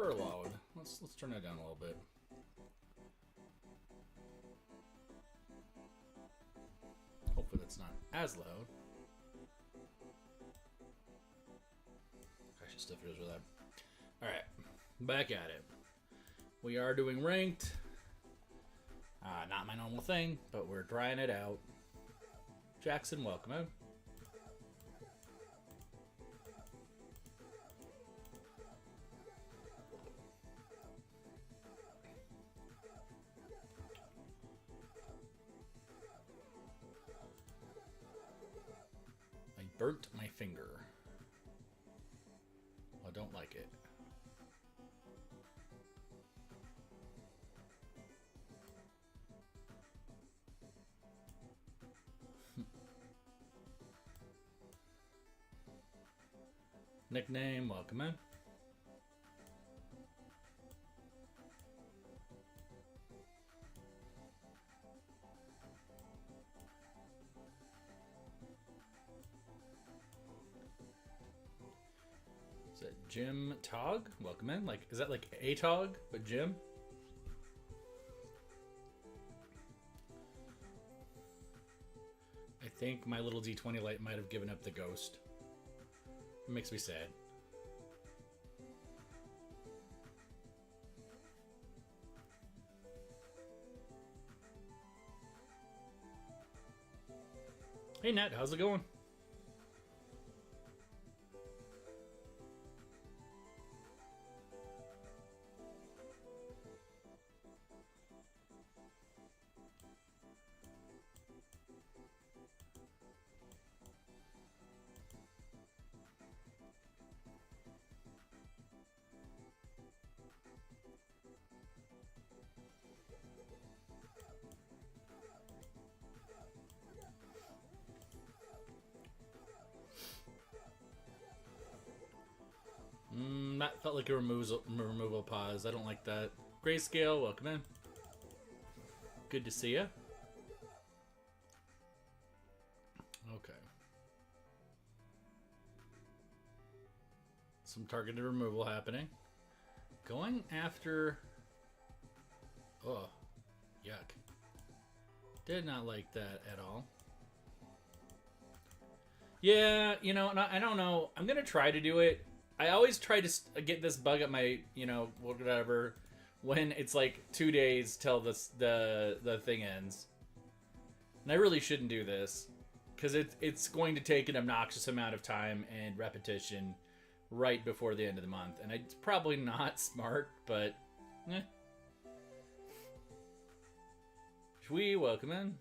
super loud. Let's turn that down a little bit. Hopefully that's not as loud. I should still finish with that. Alright, back at it. We are doing ranked. Not my normal thing, but we're trying it out. Jackson, welcome in. I burnt my finger. I don't like it. Nickname, welcome in. Is that Jim Tog? Welcome in. Like, is that like a Tog, but Jim? I think my little D20 light might have given up the ghost. It makes me sad. Hey Nat, how's it going? That felt like a removal pause. I don't like that. Grayscale, welcome in. Good to see you. Okay. Some targeted removal happening. Going after... Oh, yuck. Did not like that at all. Yeah, you know, I don't know. I'm going to try to do it. I always try to get this bug at my, you know, whatever, when it's like 2 days till the thing ends. And I really shouldn't do this, because it's going to take an obnoxious amount of time and repetition right before the end of the month. And it's probably not smart, but eh. Shui, welcome in.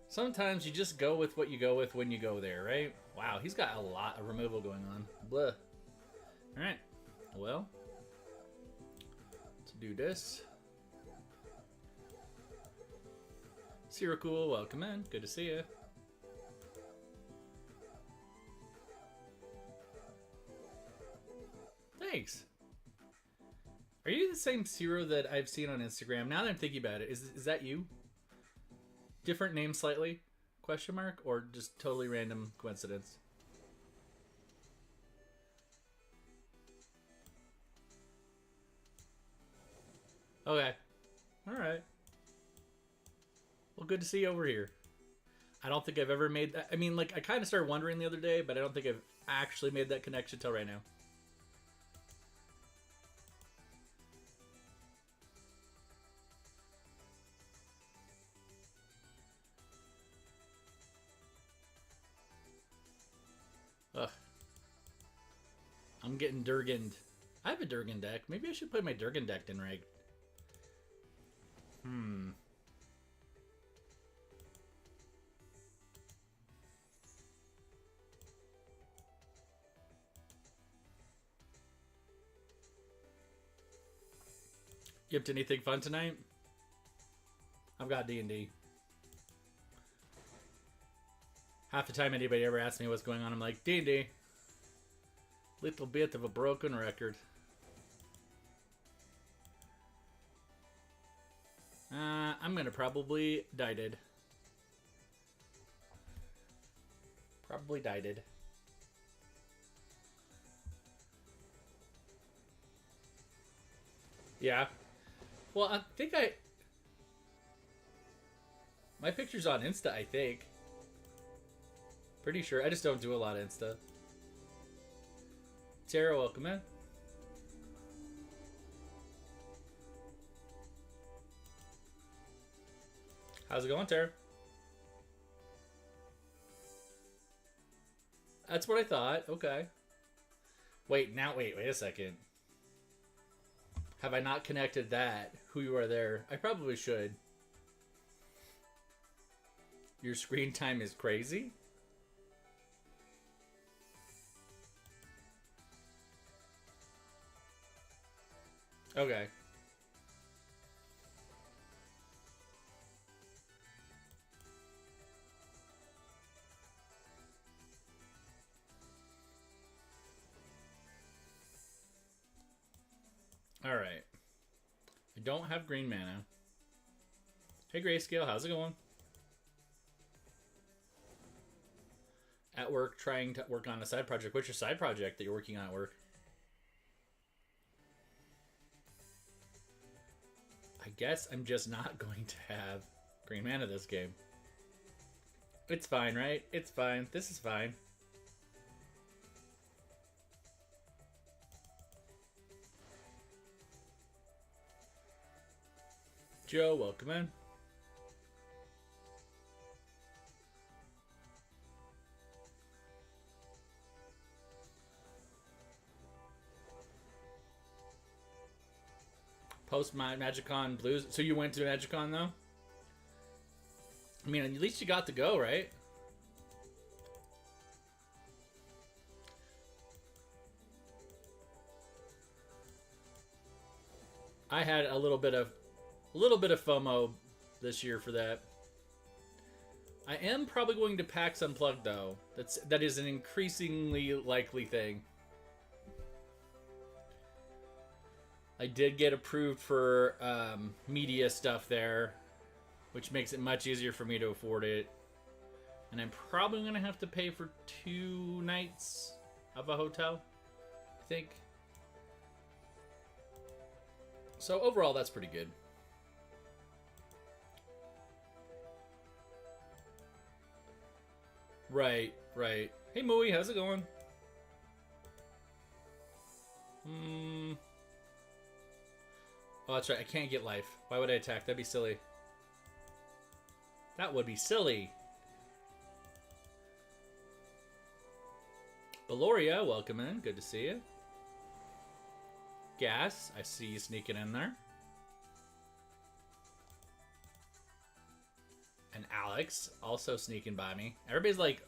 Sometimes you just go with what you go with when you go there, right? Wow, he's got a lot of removal going on. Blah. Alright. Well. Let's do this. Cool, welcome in. Good to see you. Thanks. Are you the same Zero that I've seen on Instagram? Now that I'm thinking about it, is that you? Different name slightly? Question mark? Or just totally random coincidence? Okay. Alright. Well, good to see you over here. I don't think I've ever made that. I mean, like, I kind of started wondering the other day, but I don't think I've actually made that connection till right now. Ugh. I'm getting Durganed. I have a Durgan deck. Maybe I should play my Durgan deck in Reg. You up to anything fun tonight? I've got D&D. Half the time anybody ever asks me what's going on, I'm like, D&D. Little bit of a broken record. I'm gonna probably dieted. Yeah. Well, I think my picture's on Insta, I think. Pretty sure. I just don't do a lot of Insta. Tara, welcome in. How's it going, Tara? That's what I thought. Okay. Wait a second. Have I not connected that? Who you are there? I probably should. Your screen time is crazy? Okay. Alright. I don't have green mana. Hey Grayscale, how's it going? At work, trying to work on a side project. What's your side project that you're working on at work? I guess I'm just not going to have green mana this game. It's fine, right? It's fine. This is fine. Joe, welcome in. Post my MagicCon Blues. So you went to MagicCon though? I mean, at least you got to go, right? I had a little bit of FOMO this year for that. I am probably going to PAX Unplugged though. That is an increasingly likely thing. I did get approved for media stuff there, which makes it much easier for me to afford it. And I'm probably going to have to pay for 2 nights of a hotel, I think. So overall, that's pretty good. Right, right. Hey, Mooey, how's it going? Oh, that's right. I can't get life. Why would I attack? That'd be silly. That would be silly. Beloria, welcome in. Good to see you. Gas, I see you sneaking in there. And Alex, also sneaking by me. Everybody's like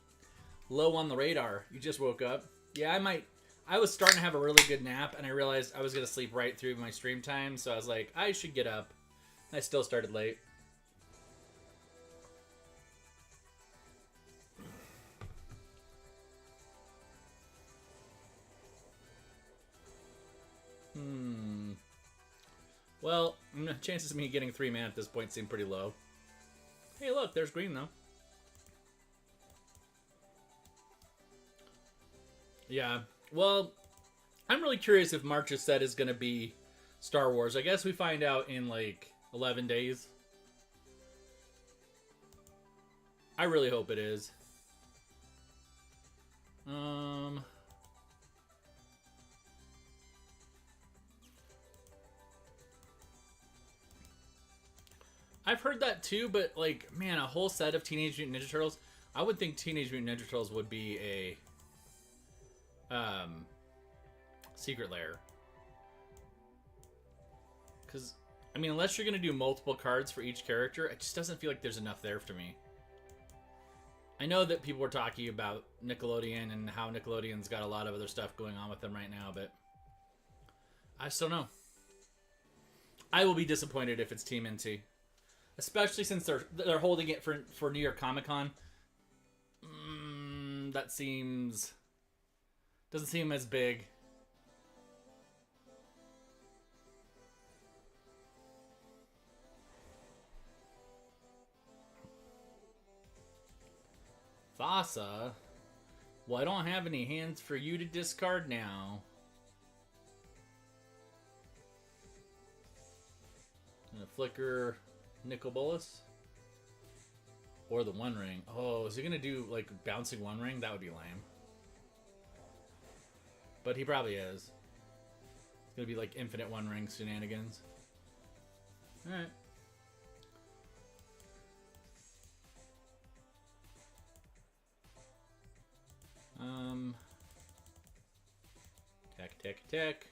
low on the radar. You just woke up. Yeah, I was starting to have a really good nap, and I realized I was going to sleep right through my stream time, so I was like, I should get up. I still started late. Well, chances of me getting 3 mana at this point seem pretty low. Hey, look, there's green, though. Yeah. Well, I'm really curious if March's set is going to be Star Wars. I guess we find out in, like, 11 days. I really hope it is. I've heard that too, but like, man, a whole set of Teenage Mutant Ninja Turtles. I would think Teenage Mutant Ninja Turtles would be a secret lair. Because, I mean, unless you're going to do multiple cards for each character, it just doesn't feel like there's enough there for me. I know that people were talking about Nickelodeon and how Nickelodeon's got a lot of other stuff going on with them right now, but I still don't know. I will be disappointed if it's Team NT. Especially since they're holding it for New York Comic Con. That doesn't seem as big. Thassa? Well, I don't have any hands for you to discard now. Flicker Nicol Bolas. Or the One Ring. Oh, is he gonna do like bouncing One Ring? That would be lame. But he probably is. It's gonna be like infinite One Ring shenanigans. Alright. Tech.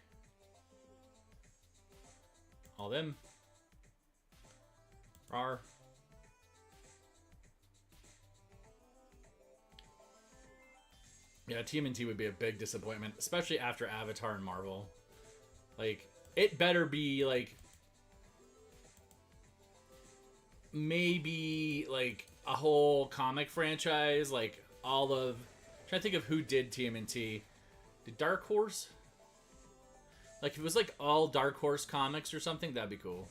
All them. Rar. Yeah, TMNT would be a big disappointment, especially after Avatar and Marvel. Like, it better be, like, maybe, like, a whole comic franchise, like, all of... I'm trying to think of who did TMNT. Did Dark Horse? Like, if it was, like, all Dark Horse comics or something, that'd be cool.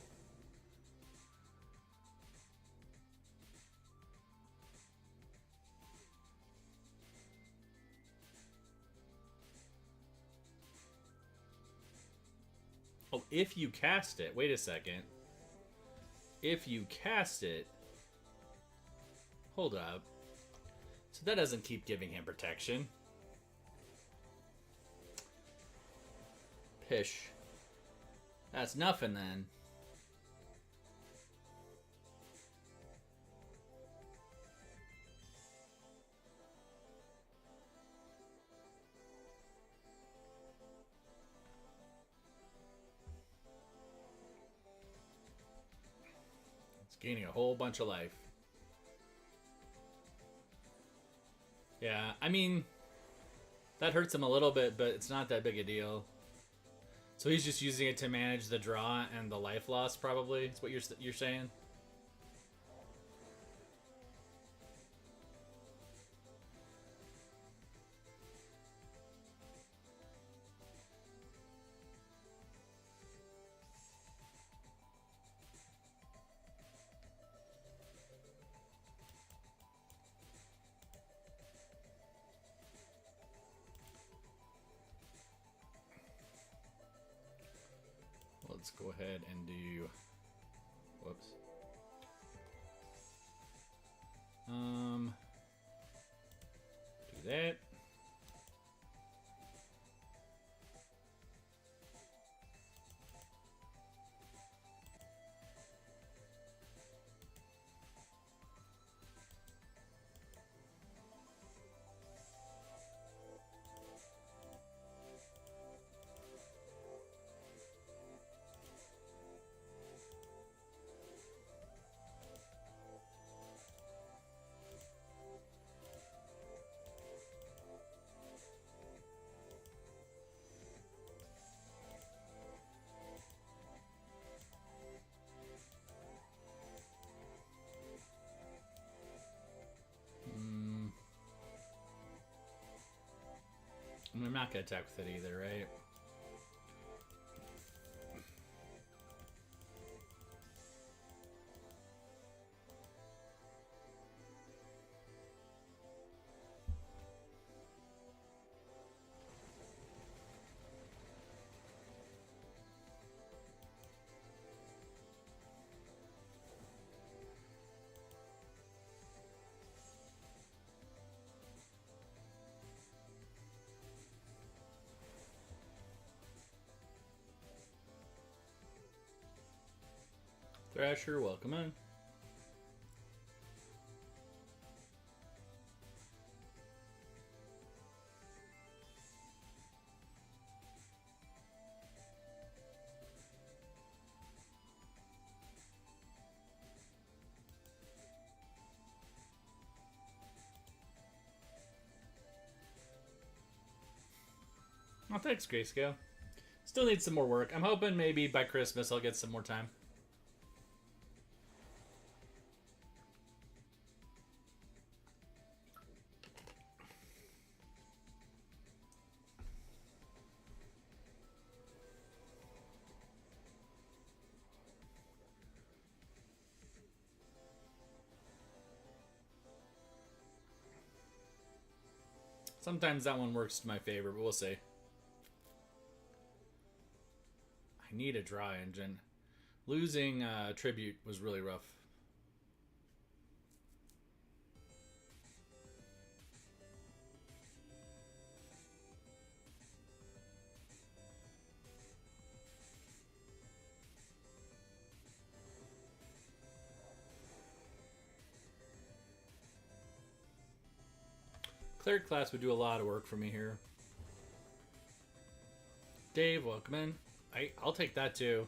Oh, if you cast it. Wait a second. If you cast it... Hold up. So that doesn't keep giving him protection. Pish. That's nothing then. It's gaining a whole bunch of life. Yeah, I mean, that hurts him a little bit, but it's not that big a deal. So he's just using it to manage the draw and the life loss, probably. That's what you're saying. Let's go ahead and do... Whoops. Do that. I'm not going to attack with it either, right? Thrasher, welcome in. Oh, thanks, Grayscale. Still need some more work. I'm hoping maybe by Christmas I'll get some more time. Sometimes that one works to my favor, but we'll see. I need a draw engine. Losing Tribute was really rough. Cleric class would do a lot of work for me here. Dave, welcome in. I'll take that too.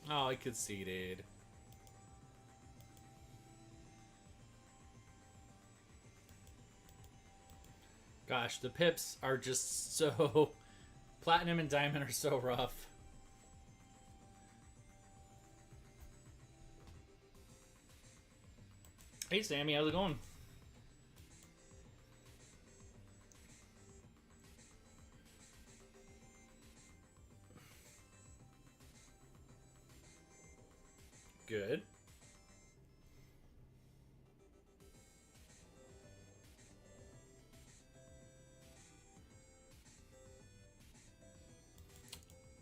Oh, I conceded. Gosh, the pips are just so... Platinum and Diamond are so rough. Hey, Sammy, how's it going? Good.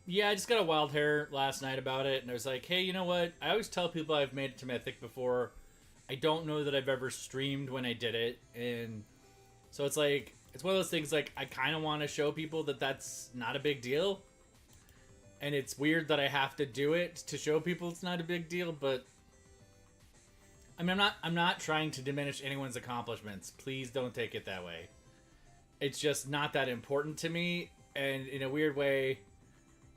Yeah, I just got a wild hair last night about it, and I was like, hey, you know what? I always tell people I've made it to Mythic before. I don't know that I've ever streamed when I did it, and so it's like, it's one of those things, like, I kind of want to show people that that's not a big deal, and it's weird that I have to do it to show people it's not a big deal, but I mean, I'm not trying to diminish anyone's accomplishments. Please don't take it that way. It's just not that important to me, and in a weird way,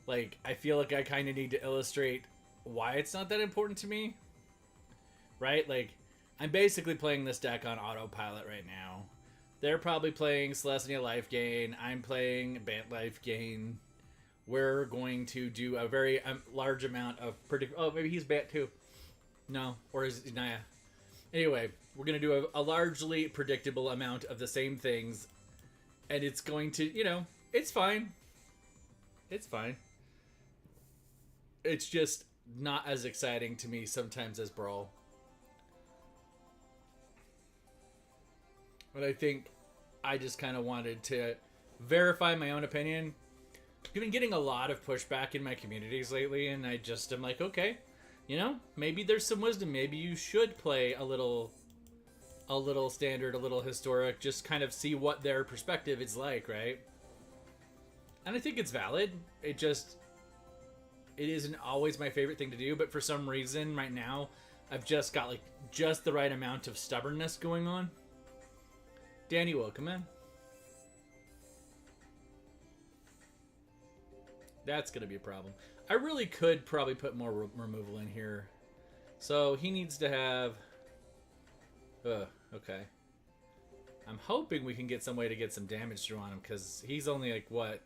like, I feel like I kind of need to illustrate why it's not that important to me. Right? Like, I'm basically playing this deck on autopilot right now. They're probably playing Celestia Life Gain. I'm playing Bant Life Gain. We're going to do a very large amount of oh, maybe he's Bant too. No, or is Naya? Anyway, we're going to do a largely predictable amount of the same things. And it's going to, you know, it's fine. It's fine. It's just not as exciting to me sometimes as Brawl. But I think I just kind of wanted to verify my own opinion. I've been getting a lot of pushback in my communities lately, and I just am like, okay, you know, maybe there's some wisdom. Maybe you should play a little standard, a little historic, just kind of see what their perspective is like, right? And I think it's valid. It isn't always my favorite thing to do, but for some reason right now, I've just got like just the right amount of stubbornness going on. Danny, welcome in. That's going to be a problem. I really could probably put more removal in here. So he needs to have... okay. I'm hoping we can get some way to get some damage through on him, because he's only like, what?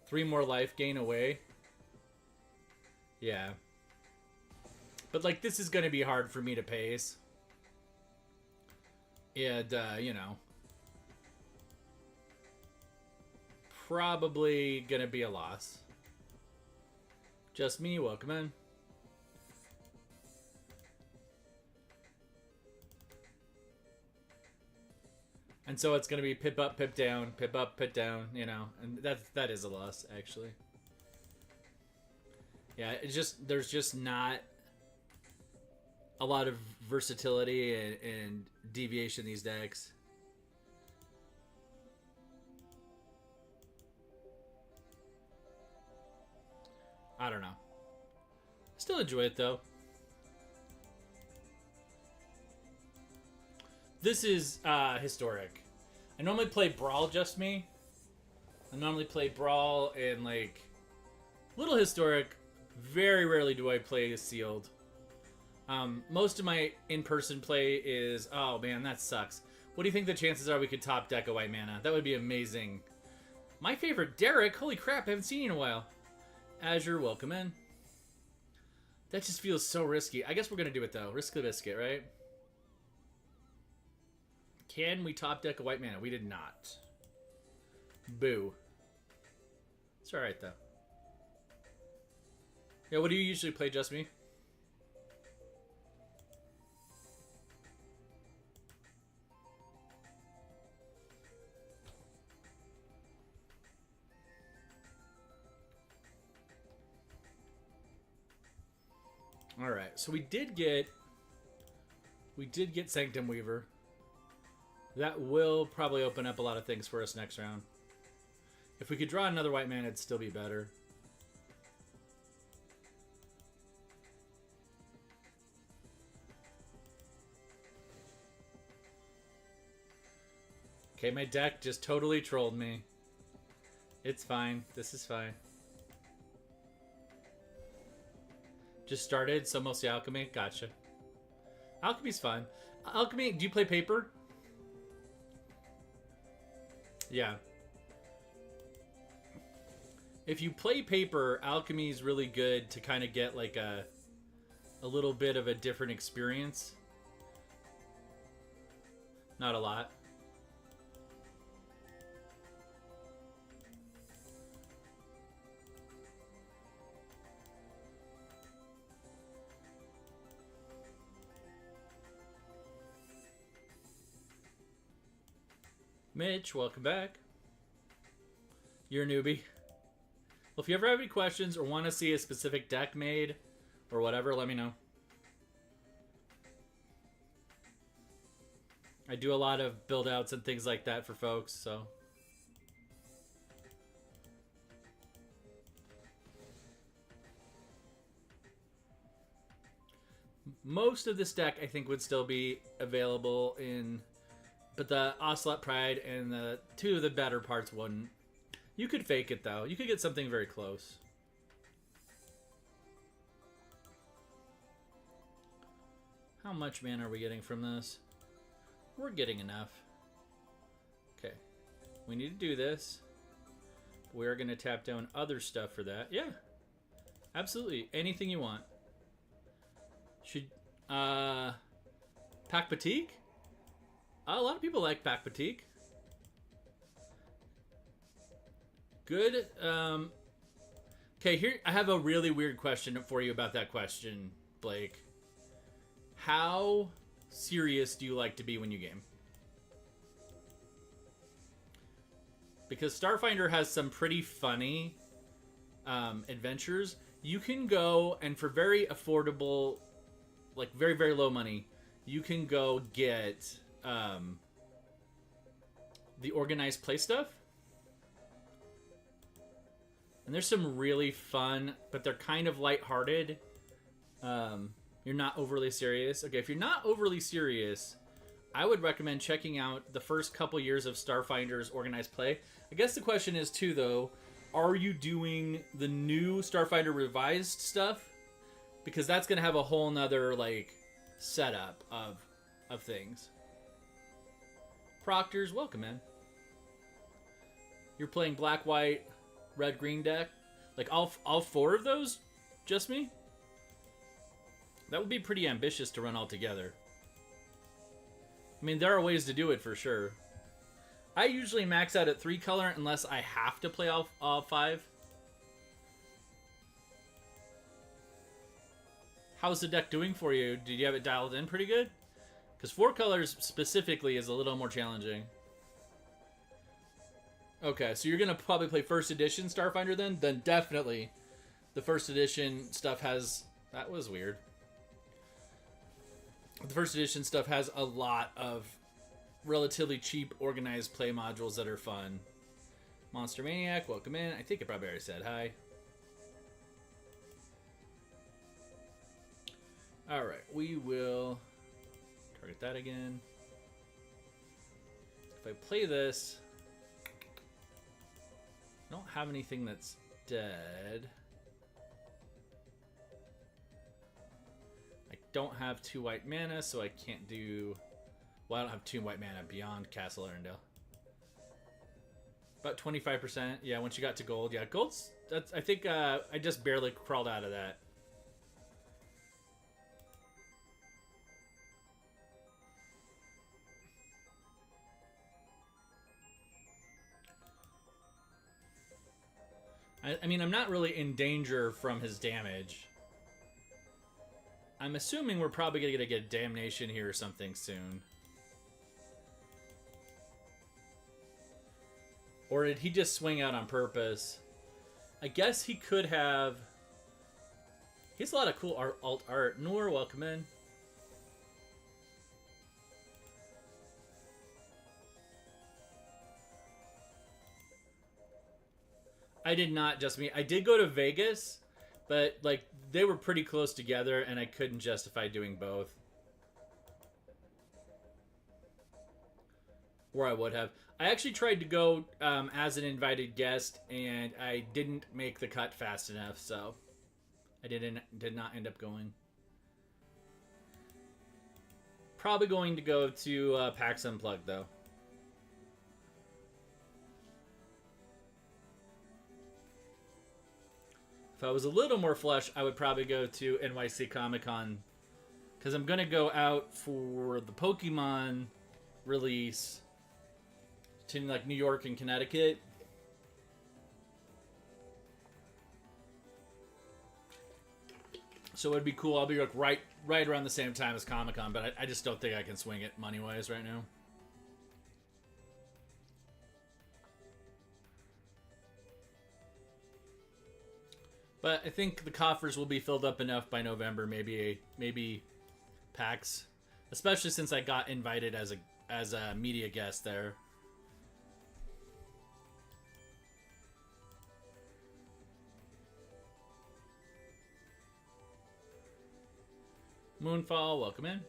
3 more life gain away? Yeah. But, like, this is going to be hard for me to pace. And, you know. Probably going to be a loss. Just me, welcome in. And so it's going to be pip up, pip down, pip up, pip down, you know. And that is a loss, actually. Yeah, it's just, there's just not a lot of versatility and deviation in these decks. I don't know. Still enjoy it, though. This is historic. I normally play Brawl just me. I normally play Brawl and, like, little historic. Very rarely do I play sealed. Most of my in-person play is... Oh, man, that sucks. What do you think the chances are we could top deck a white mana? That would be amazing. My favorite, Derek. Holy crap, I haven't seen you in a while. Azure, welcome in. That just feels so risky. I guess we're going to do it, though. Risk the biscuit, right? Can we top deck a white mana? We did not. Boo. It's alright, though. Yeah, what do you usually play, Just Me? All right, so we did get Sanctum Weaver. That will probably open up a lot of things for us next round. If we could draw another white man, it'd still be better. Okay, my deck just totally trolled me. It's fine. This is fine. Just started, so mostly alchemy. Gotcha. Alchemy's fun. Alchemy, do you play paper? Yeah. If you play paper, alchemy is really good to kind of get like a little bit of a different experience. Not a lot. Mitch, welcome back. You're a newbie. Well, if you ever have any questions or want to see a specific deck made or whatever, let me know. I do a lot of build outs and things like that for folks, so. Most of this deck, I think, would still be available in... But the Ocelot Pride and the two of the better parts wouldn't. You could fake it, though. You could get something very close. How much mana are we getting from this? We're getting enough. Okay. We need to do this. We're going to tap down other stuff for that. Yeah. Absolutely. Anything you want. Should... Pack Batik? A lot of people like Pack Batik. Good. Okay, here I have a really weird question for you about that question, Blake. How serious do you like to be when you game? Because Starfinder has some pretty funny adventures. You can go, and for very affordable, like very, very low money, you can go get the organized play stuff. And there's some really fun, but they're kind of lighthearted. You're not overly serious. Okay, if you're not overly serious, I would recommend checking out the first couple years of Starfinder's organized play. I guess the question is, too, though, are you doing the new Starfinder revised stuff? Because that's going to have a whole nother, like, setup of things. Proctors, welcome, man. You're playing black, white, red, green deck? Like, all four of those? Just me? That would be pretty ambitious to run all together. I mean, there are ways to do it for sure. I usually max out at 3 color unless I have to play all 5. How's the deck doing for you? Did you have it dialed in pretty good? Because 4 colors specifically is a little more challenging. Okay, so you're going to probably play first edition Starfinder then? Then definitely the first edition stuff has... That was weird. The first edition stuff has a lot of relatively cheap organized play modules that are fun. Monster Maniac, welcome in. I think I probably already said hi. Alright, we will target that again. If I play this, I don't have anything that's dead. I don't have 2 white mana, so I can't do... Well, I don't have 2 white mana beyond Castle Arendelle. About 25%. Yeah, once you got to gold. Yeah, gold's... That's, I think I just barely crawled out of that. I mean, I'm not really in danger from his damage. I'm assuming we're probably going to get Damnation here or something soon. Or did he just swing out on purpose? I guess he could have He has a lot of cool alt art. Noor, welcome in. I did not just me. I did go to Vegas, but like they were pretty close together, and I couldn't justify doing both. Or I would have. I actually tried to go as an invited guest, and I didn't make the cut fast enough, so I did not end up going. Probably going to go to PAX Unplugged though. If I was a little more flush, I would probably go to NYC Comic Con because I'm gonna go out for the Pokemon release to like New York and Connecticut. So it'd be cool. I'll be like right around the same time as Comic Con, but I just don't think I can swing it money wise right now. But I think the coffers will be filled up enough by November. Maybe PAX, especially since I got invited as a media guest there. Moonfall, welcome in.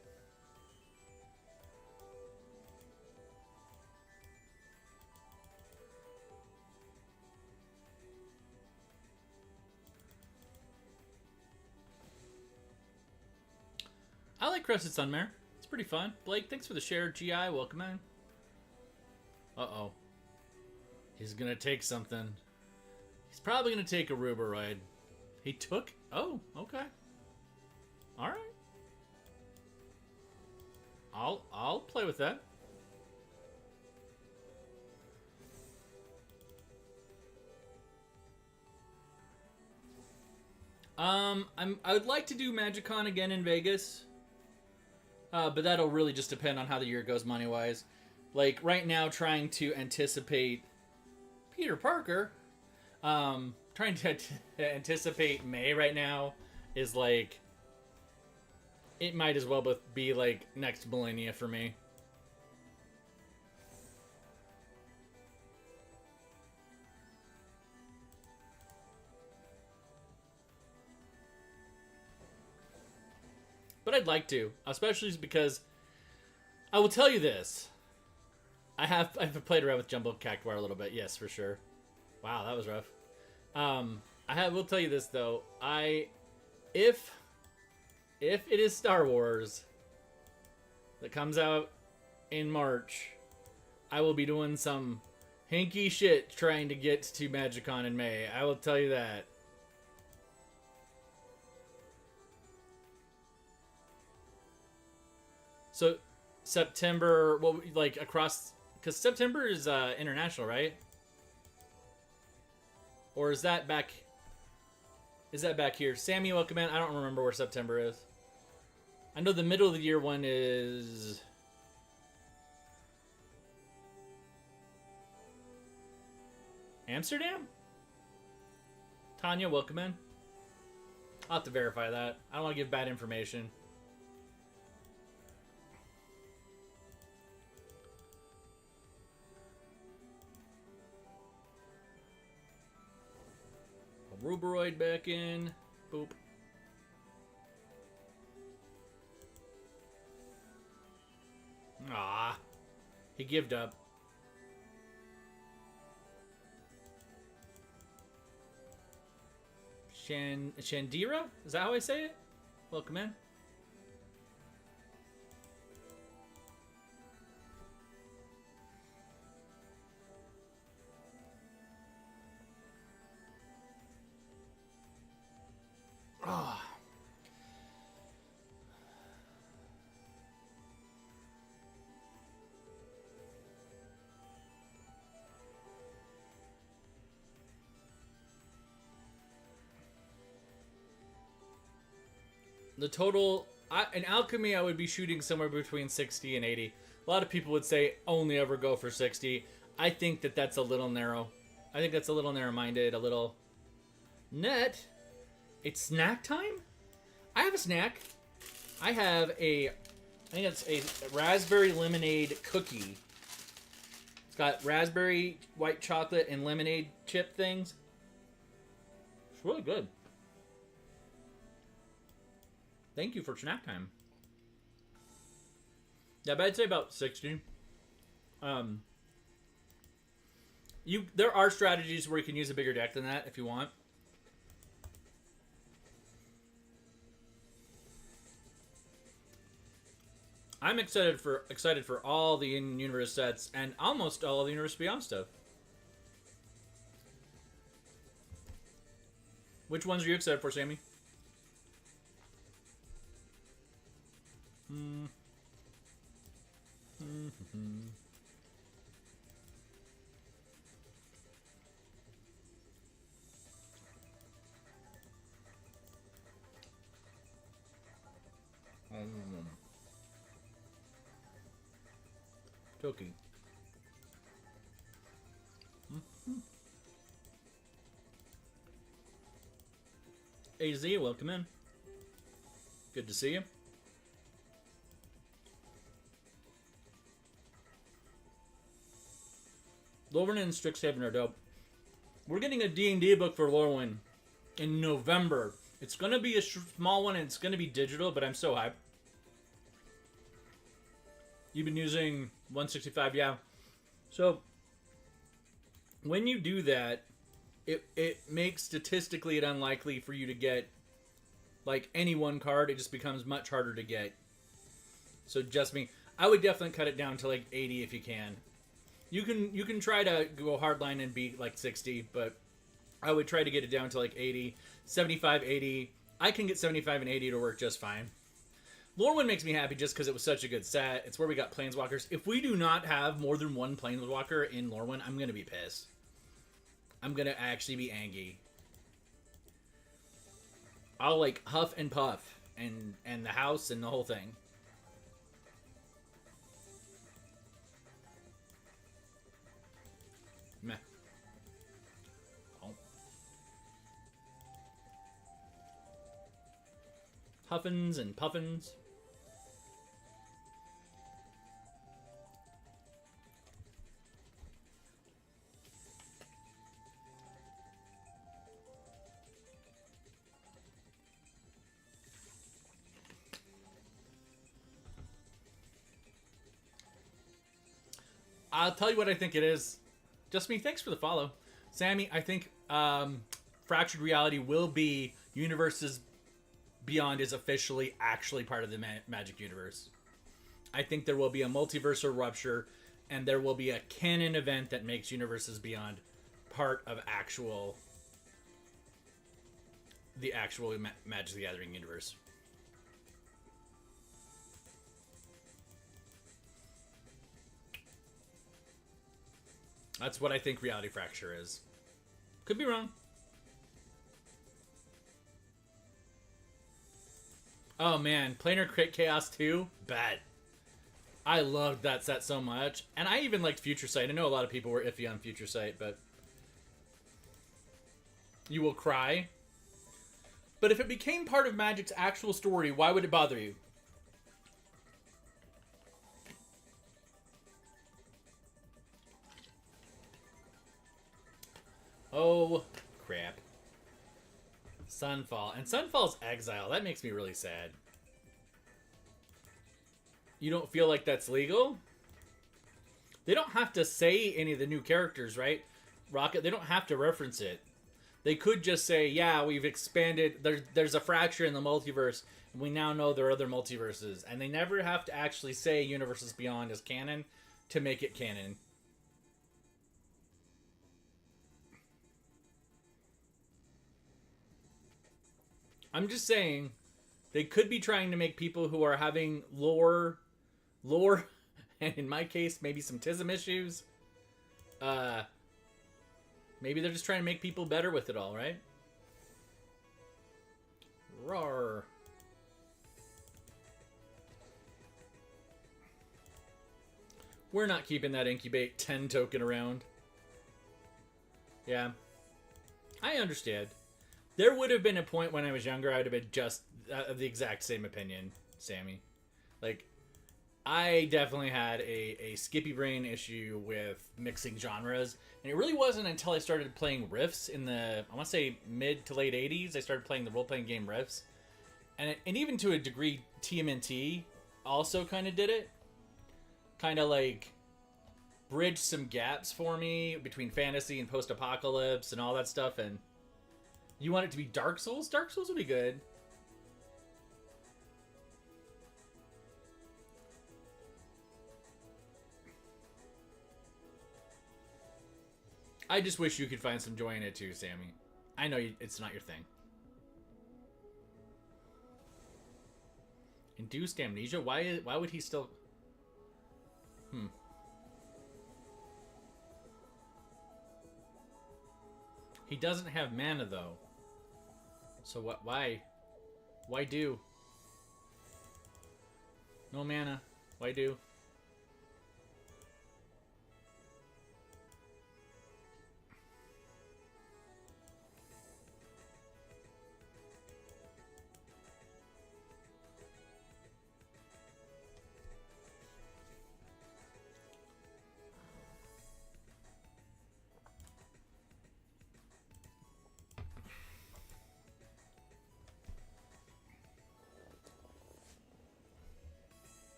I like Crescent Sunmare. It's pretty fun. Blake, thanks for the share. GI, welcome in. Uh-oh. He's gonna take something. He's probably gonna take a Ruberoid. He took... Oh, okay. Alright. I'll play with that. I would like to do MagicCon again in Vegas. But that'll really just depend on how the year goes money-wise. Like, right now, trying to anticipate Peter Parker, trying to anticipate May right now is, like, it might as well be, like, next millennia for me. But I'd like to, especially because I will tell you this. I've played around with Jumbo Cactuar a little bit, yes, for sure. Wow, that was rough. Will tell you this though. If it is Star Wars that comes out in March, I will be doing some hinky shit trying to get to MagicCon in May. I will tell you that. So, September, well, like across, because September is international, right? Or is that back? Is that back here? Sammy, welcome in. I don't remember where September is. I know the middle of the year one is Amsterdam. Tanya, welcome in. I'll have to verify that. I don't want to give bad information. Ruberoid back in. Boop. Ah, he gived up. Shandira? Is that how I say it? Welcome in. Ah. The total, in Alchemy, I would be shooting somewhere between 60 and 80. A lot of people would say only ever go for 60. I think that that's a little narrow. I think that's a little narrow-minded, a little... Net? It's snack time? I have a snack. I have I think it's a raspberry lemonade cookie. It's got raspberry, white chocolate, and lemonade chip things. It's really good. Thank you for snack time. Yeah, but I'd say about 60. There are strategies where you can use a bigger deck than that if you want. I'm excited for all the in-universe sets and almost all of the Universe Beyond stuff. Which ones are you excited for, Sammy? Toki. AZ, welcome in. Good to see you. Lorwyn and Strixhaven are dope. We're getting a D&D book for Lorwyn in November. It's going to be a small one and it's going to be digital, but I'm so hyped. You've been using 165, yeah. So, when you do that, it makes statistically it unlikely for you to get, like, any one card. It just becomes much harder to get. So, just me. I would definitely cut it down to, like, 80 if you can. You can try to go hardline and beat, like, 60, but I would try to get it down to, like, 80. 75, 80. I can get 75 and 80 to work just fine. Lorwyn makes me happy just because it was such a good set. It's where we got Planeswalkers. If we do not have more than one Planeswalker in Lorwyn, I'm going to be pissed. I'm going to actually be angry. I'll, like, huff and puff and the house and the whole thing. Meh. Oh. Huffins and puffins. I'll tell you what I think it is. Just me, thanks for the follow. Sammy, I think Fractured Reality will be Universes Beyond is officially actually part of the Magic Universe. I think there will be a multiversal rupture, and there will be a canon event that makes Universes Beyond part of the actual Magic the Gathering universe. That's what I think Reality Fracture is. Could be wrong. Oh man, Planar Crit Chaos 2? Bet. I loved that set so much. And I even liked Future Sight. I know a lot of people were iffy on Future Sight, but... You will cry. But if it became part of Magic's actual story, why would it bother you? Oh, crap. Sunfall. And Sunfall's Exile. That makes me really sad. You don't feel like that's legal? They don't have to say any of the new characters, right? Rocket, they don't have to reference it. They could just say, yeah, we've expanded. There's a fracture in the multiverse, and we now know there are other multiverses. And they never have to actually say Universes Beyond is canon to make it canon. I'm just saying, they could be trying to make people who are having lore, and in my case, maybe some TISM issues. Maybe they're just trying to make people better with it all, right? Roar. We're not keeping that Incubate 10 token around. Yeah. I understand. There would have been a point when I was younger, I would have been just of the exact same opinion, Sammy. Like, I definitely had a skippy brain issue with mixing genres, and it really wasn't until I started playing Rifts in the, I want to say, mid to late 80s, I started playing the role-playing game Rifts. And even to a degree, TMNT also kind of did it. Kind of like bridged some gaps for me between fantasy and post-apocalypse and all that stuff. And you want it to be Dark Souls? Dark Souls would be good. I just wish you could find some joy in it too, Sammy. I know it's not your thing. Induced amnesia? Why would he still... He doesn't have mana, though. So what? Why? Why do? No mana. Why do?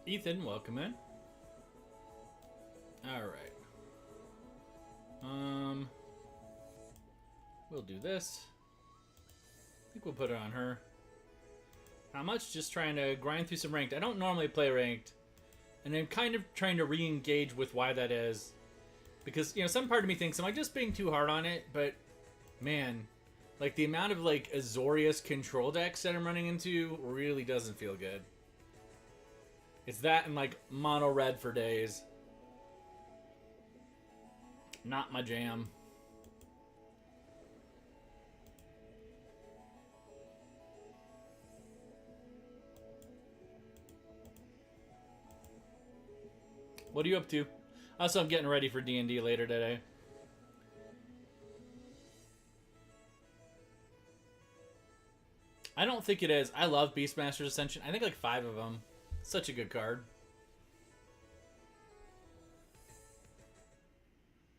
Ethan, welcome in. Alright. We'll do this. I think we'll put it on her. How much? Just trying to grind through some ranked. I don't normally play ranked. And I'm kind of trying to re-engage with why that is. Because, you know, some part of me thinks, am I just being too hard on it? But, man, like, the amount of, like, Azorius control decks that I'm running into really doesn't feel good. It's that and, like, mono red for days. Not my jam. What are you up to? Also, I'm getting ready for D&D later today. I don't think it is. I love Beastmaster's Ascension. I think like 5 of them. Such a good card.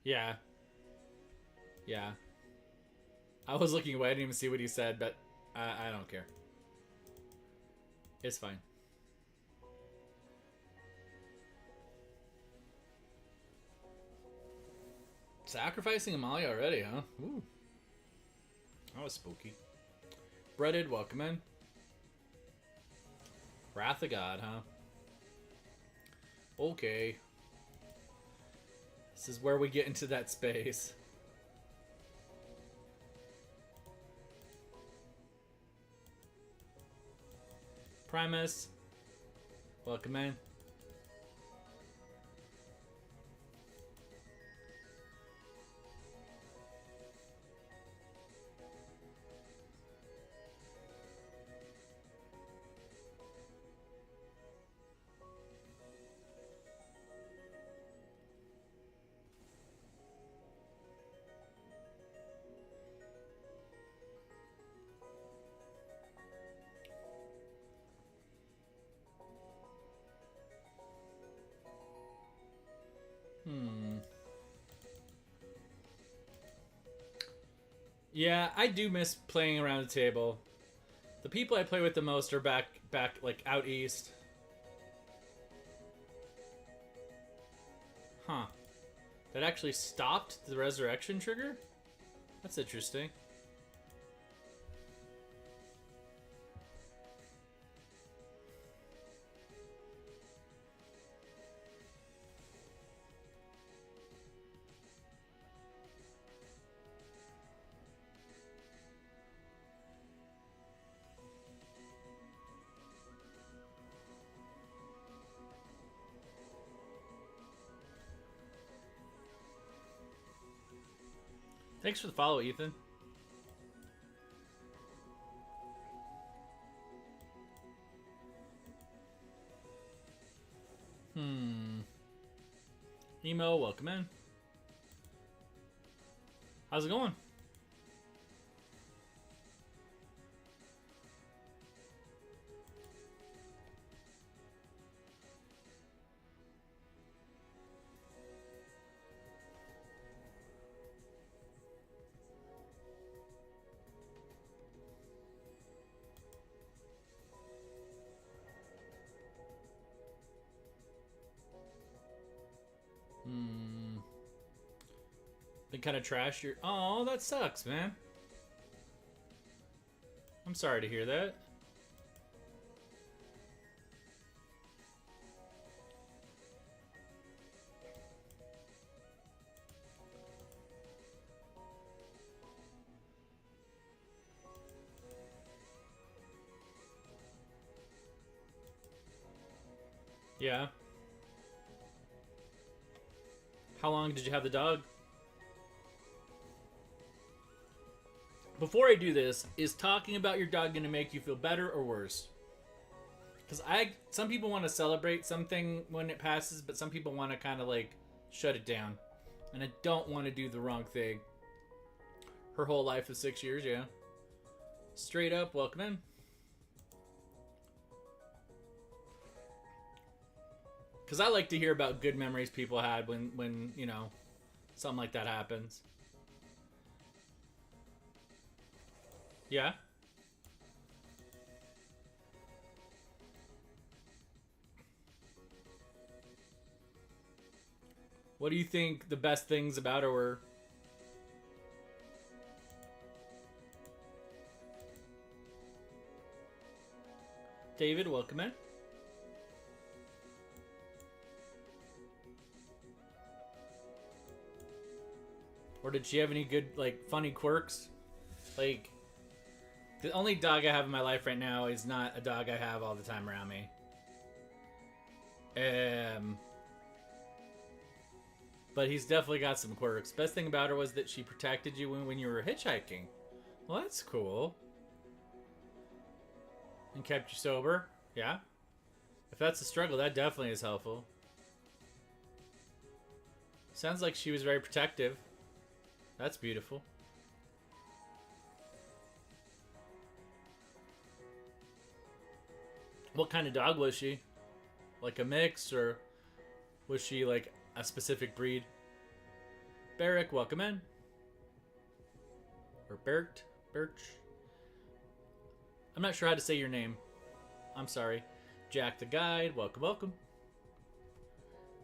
Yeah. Yeah. I was looking away. I didn't even see what he said, but I don't care. It's fine. Sacrificing Amalia already, huh? Ooh. That was spooky. Breaded, welcome in. Wrath of God, huh? Okay. This is where we get into that space. Primus, welcome in. Yeah, I do miss playing around the table. The people I play with the most are back like out east. Huh. That actually stopped the resurrection trigger? That's interesting. Thanks for the follow, Ethan. Emo, welcome in. How's it going? They kind of trash your... Oh, that sucks, man. I'm sorry to hear that. Yeah. How long did you have the dog? Before I do this, is talking about your dog going to make you feel better or worse? Because some people want to celebrate something when it passes, but some people want to kind of like shut it down. And I don't want to do the wrong thing. Her whole life is 6 years, yeah. Straight up, welcome in. Because I like to hear about good memories people had when you know, something like that happens. Yeah? What do you think the best things about her were? David, welcome in. Or did she have any good, like, funny quirks? Like, the only dog I have in my life right now is not a dog I have all the time around me. But he's definitely got some quirks. Best thing about her was that she protected you when you were hitchhiking. Well, that's cool. And kept you sober. Yeah. If that's a struggle, that definitely is helpful. Sounds like she was very protective. That's beautiful. What kind of dog was she? Like a mix, or was she like a specific breed? Barrick, welcome in. Or Birch. I'm not sure how to say your name. I'm sorry. Jack the Guide, welcome, welcome.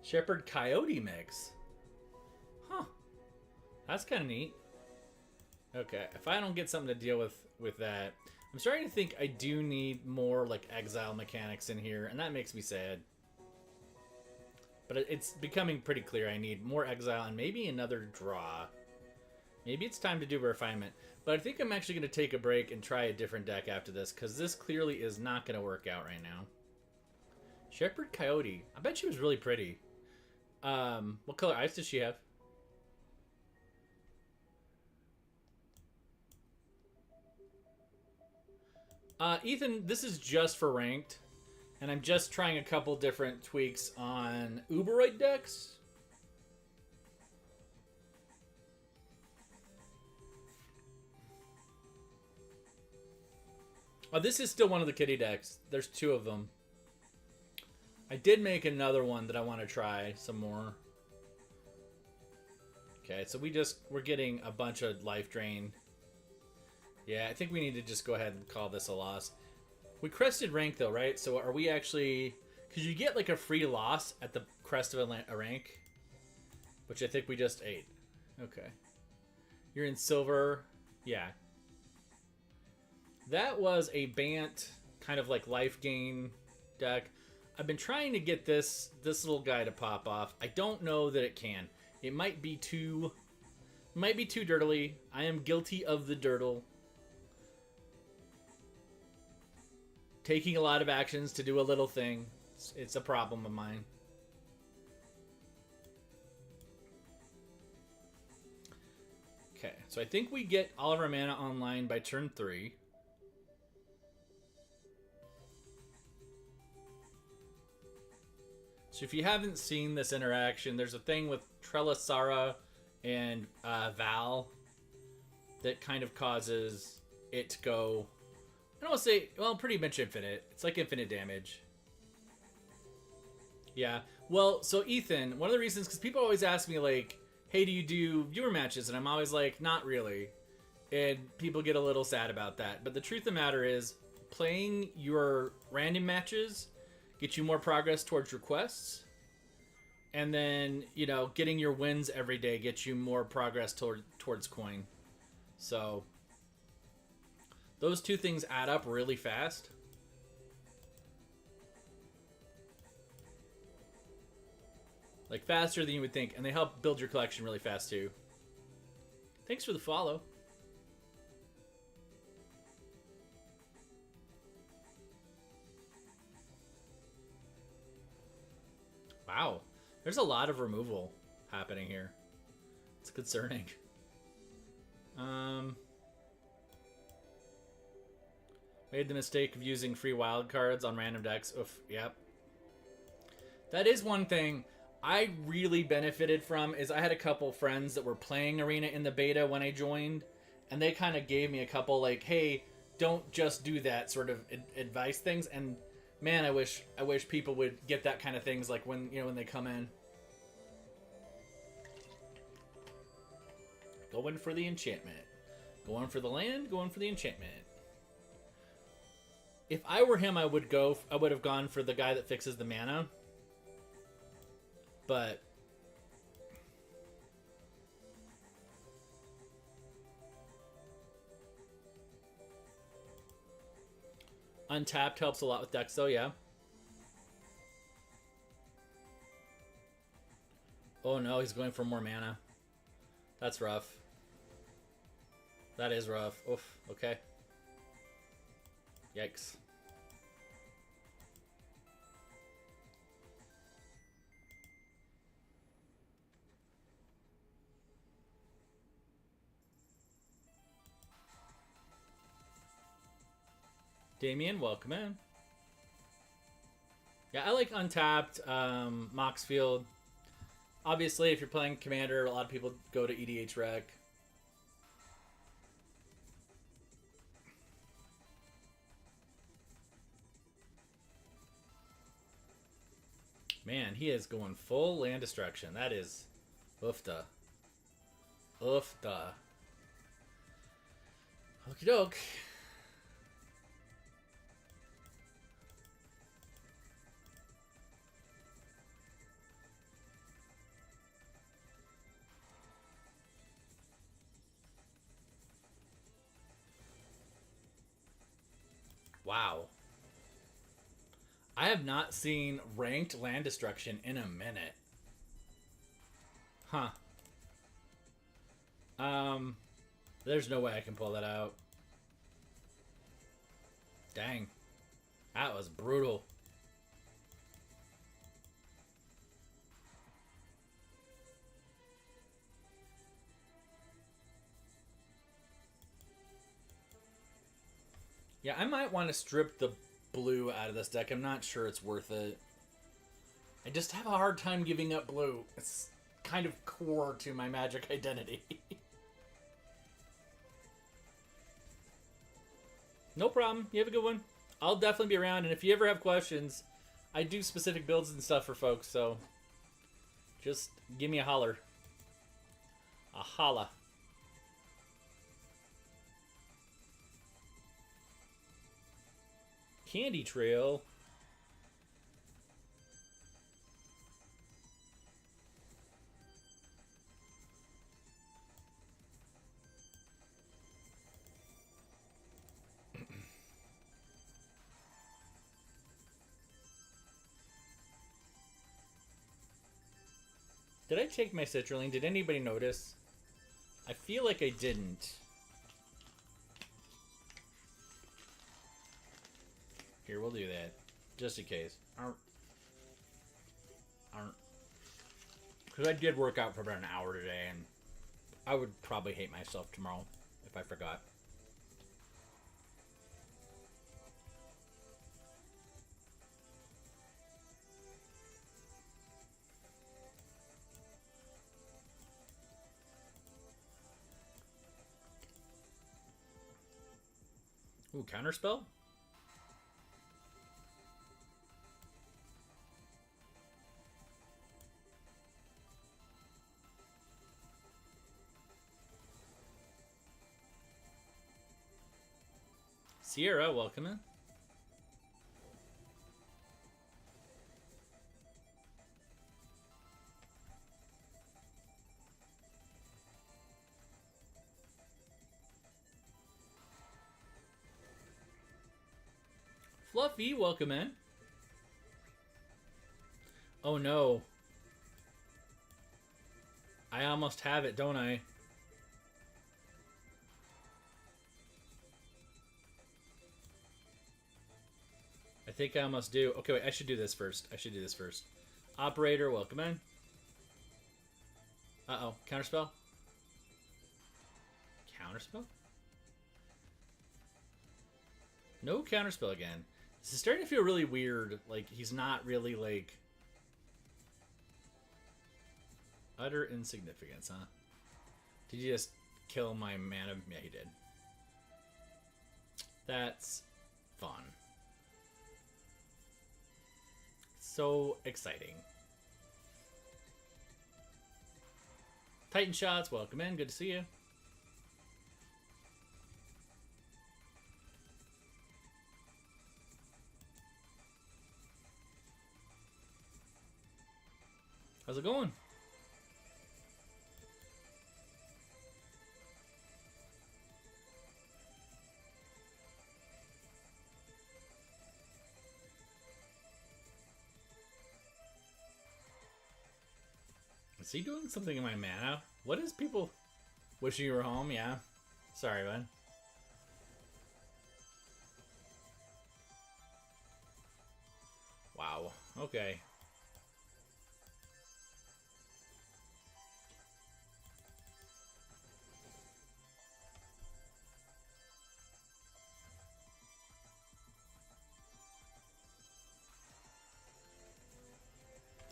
Shepherd Coyote mix. Huh. That's kind of neat. Okay, if I don't get something to deal with that, I'm starting to think I do need more like exile mechanics in here, and that makes me sad. But it's becoming pretty clear I need more exile and maybe another draw. Maybe it's time to do a refinement. But I think I'm actually going to take a break and try a different deck after this, because this clearly is not going to work out right now. Shepherd Coyote. I bet she was really pretty. What color eyes does she have? Ethan, this is just for ranked. And I'm just trying a couple different tweaks on Uberoid decks. Oh, this is still one of the kitty decks. There's two of them. I did make another one that I want to try some more. Okay, so we're getting a bunch of life drain. Yeah, I think we need to just go ahead and call this a loss. We crested rank though, right? So are we actually... Because you get like a free loss at the crest of a rank. Which I think we just ate. Okay. You're in silver. Yeah. That was a Bant kind of like life gain deck. I've been trying to get this little guy to pop off. I don't know that it can. It might be too dirtily. I am guilty of the dirtle. Taking a lot of actions to do a little thing. It's a problem of mine. Okay, so I think we get all of our mana online by turn 3. So if you haven't seen this interaction, there's a thing with Trelasara and Val that kind of causes it to go, I don't want to say, well, pretty much infinite. It's like infinite damage. Yeah. Well, so Ethan, one of the reasons, because people always ask me, like, hey, do you do viewer matches? And I'm always like, not really. And people get a little sad about that. But the truth of the matter is, playing your random matches get you more progress towards your quests. And then, you know, getting your wins every day gets you more progress towards coin. So, those two things add up really fast. Like, faster than you would think. And they help build your collection really fast, too. Thanks for the follow. Wow. There's a lot of removal happening here. It's concerning. Made the mistake of using free wild cards on random decks. Oof, yep. That is one thing I really benefited from, is I had a couple friends that were playing Arena in the beta when I joined, and they kind of gave me a couple, like, hey, don't just do that sort of advice things. And man, I wish people would get that kind of things, like when, you know, when they come in. Going for the enchantment. Going for the land, going for the enchantment. If I were him, I would have gone for the guy that fixes the mana. But Untapped helps a lot with decks, though, yeah. Oh no, he's going for more mana. That's rough. That is rough. Oof, okay. Yikes. Damien, welcome in. Yeah, I like Untapped, Moxfield. Obviously, if you're playing Commander, a lot of people go to EDH Rec. Man, he is going full land destruction. That is oofda. Oofda. Okie doke. Wow. I have not seen ranked land destruction in a minute. Huh. There's no way I can pull that out. Dang. That was brutal. Yeah, I might want to strip the blue out of this deck. I'm not sure it's worth it. I just have a hard time giving up blue. It's kind of core to my Magic identity. No problem. You have a good one. I'll definitely be around, and if you ever have questions, I do specific builds and stuff for folks, so just give me a holler. A holla. Candy Trail. Did I take my citrulline? Did anybody notice? I feel like I didn't. Here, we'll do that. Just in case. Because I did work out for about an hour today, and I would probably hate myself tomorrow if I forgot. Ooh, counterspell? Sierra, welcome in. Fluffy, welcome in. Oh no. I almost have it, don't I? I think I almost do. Okay, wait, I should do this first. Operator, welcome in. Uh-oh, counterspell? Counterspell? No counterspell again. This is starting to feel really weird. Like, he's not really, like... Utter insignificance, huh? Did you just kill my mana? Yeah, he did. That's fun. So exciting. Titan Shots, welcome in. Good to see you. How's it going? Is he doing something in my mana? What is people wishing you were home? Yeah. Sorry, man. Wow. Okay.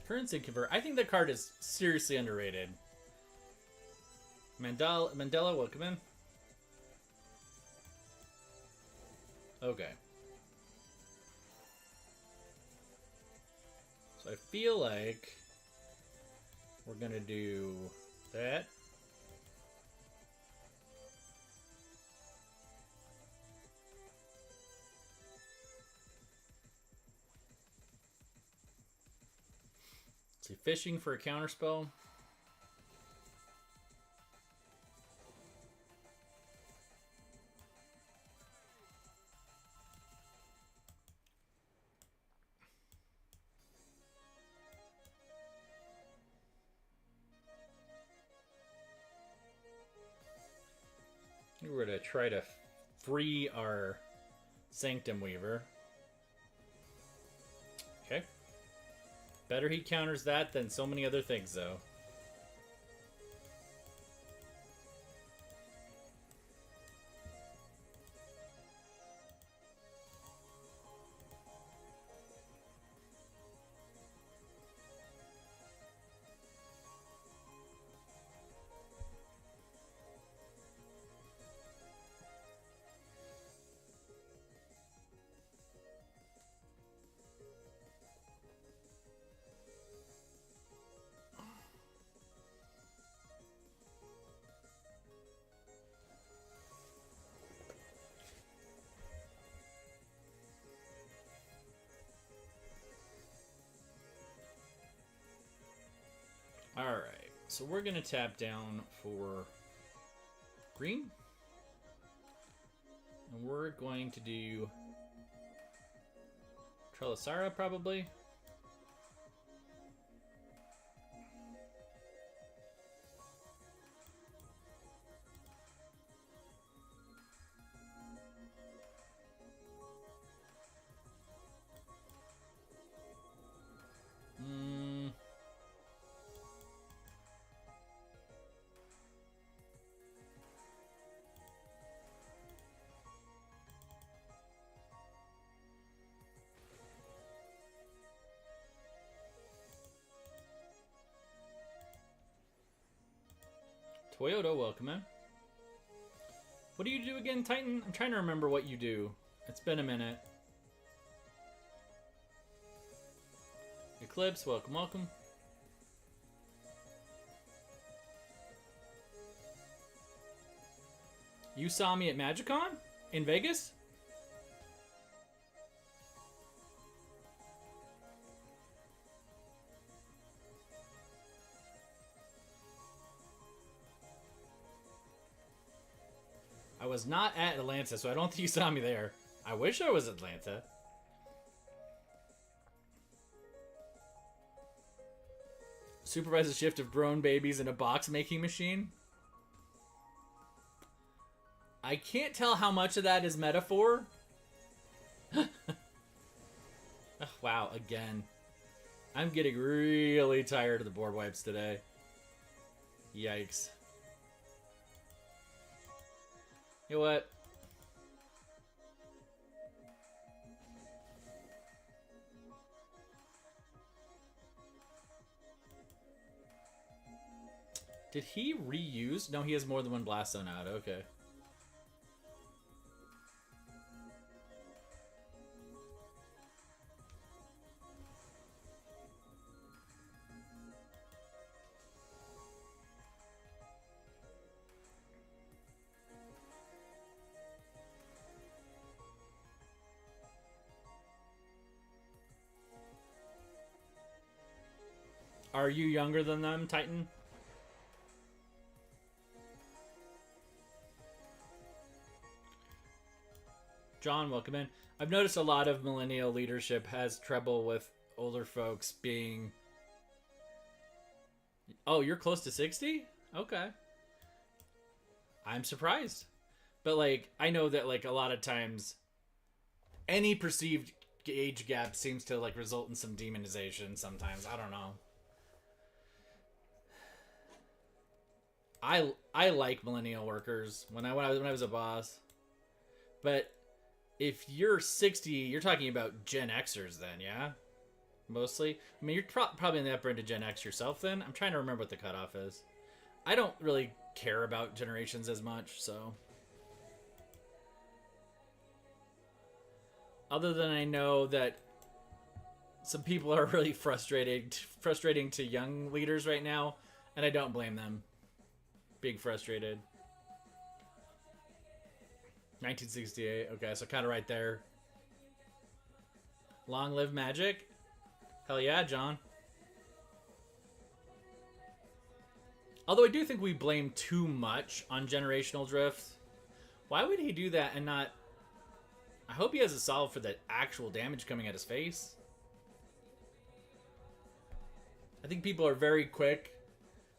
Currency Convert. I think that card is seriously underrated. Mandela, welcome in. Okay. So I feel like we're gonna do that. See, fishing for a counterspell. We're gonna try to free our Sanctum Weaver. Okay. Better he counters that than so many other things, though. Alright, so we're going to tap down for green. And we're going to do Trelisara, probably. Toyota, welcome in. What do you do again, Titan? I'm trying to remember what you do. It's been a minute. Eclipse, welcome, welcome. You saw me at MagicCon in Vegas? I was not at Atlanta, so I don't think you saw me there. I wish I was Atlanta. Supervise the shift of grown babies in a box making machine. I can't tell how much of that is metaphor. Oh, wow, again. I'm getting really tired of the board wipes today. Yikes. You know what? Did he reuse? No, he has more than one Blast Zone out. Okay. Are you younger than them, Titan? John, welcome in. I've noticed a lot of millennial leadership has trouble with older folks being... Oh, you're close to 60? Okay. I'm surprised. But, like, I know that, like, a lot of times any perceived age gap seems to, like, result in some demonization sometimes. I don't know. I like millennial workers when I was a boss. But if you're 60, you're talking about Gen Xers then, yeah? Mostly? I mean, you're probably in the upper end of Gen X yourself then. I'm trying to remember what the cutoff is. I don't really care about generations as much, so... Other than I know that some people are really frustrating to young leaders right now, and I don't blame them being frustrated. 1968. Okay, so kind of right there. Long live Magic. Hell yeah, John. Although I do think we blame too much on generational drift. Why would he do that and not... I hope he has a solve for the actual damage coming at his face. I think people are very quick.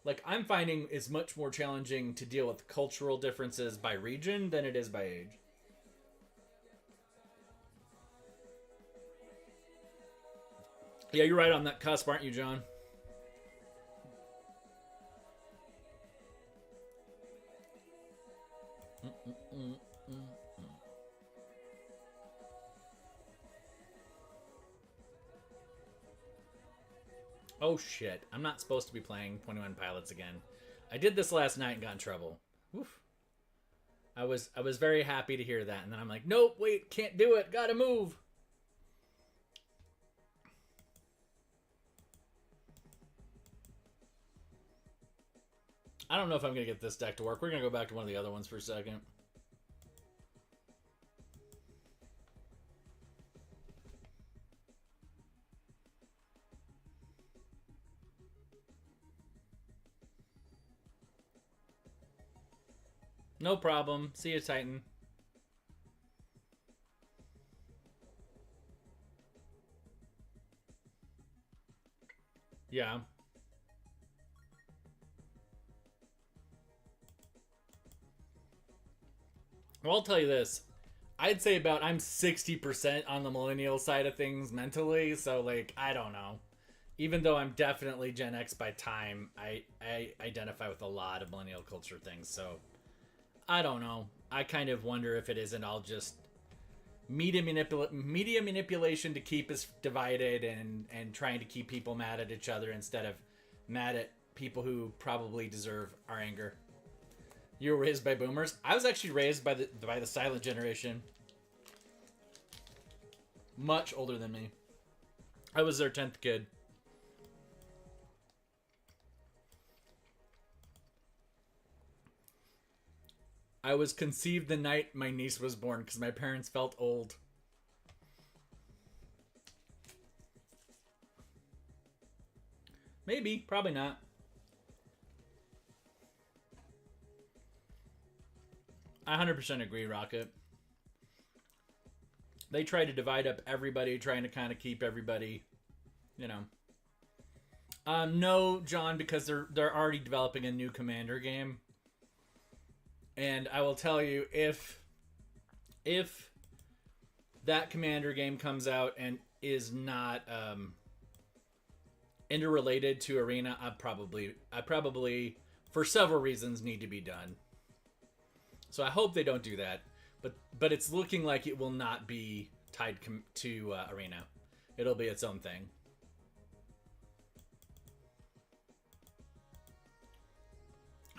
Like, I'm finding it's much more challenging to deal with cultural differences by region than it is by age. Yeah, you're right on that cusp, aren't you, John? Oh shit, I'm not supposed to be playing 21 Pilots again. I did this last night and got in trouble. Oof. I was very happy to hear that, and then I'm like, nope, wait, can't do it, gotta move. I don't know if I'm gonna get this deck to work. We're gonna go back to one of the other ones for a second. No problem. See you, Titan. Yeah. Well, I'll tell you this. I'd say I'm 60% on the millennial side of things mentally, so, like, I don't know. Even though I'm definitely Gen X by time, I identify with a lot of millennial culture things, so... I don't know. I kind of wonder if it isn't all just media manipulation to keep us divided and trying to keep people mad at each other instead of mad at people who probably deserve our anger. You were raised by boomers. I was actually raised by the silent generation. Much older than me. I was their 10th kid. I was conceived the night my niece was born because my parents felt old. Maybe, probably not. I 100% agree, Rocket. They try to divide up everybody, trying to kind of keep everybody, you know. No, John, because they're already developing a new Commander game. And I will tell you, if that Commander game comes out and is not interrelated to Arena, I probably for several reasons need to be done. So I hope they don't do that. But it's looking like it will not be tied to Arena. It'll be its own thing.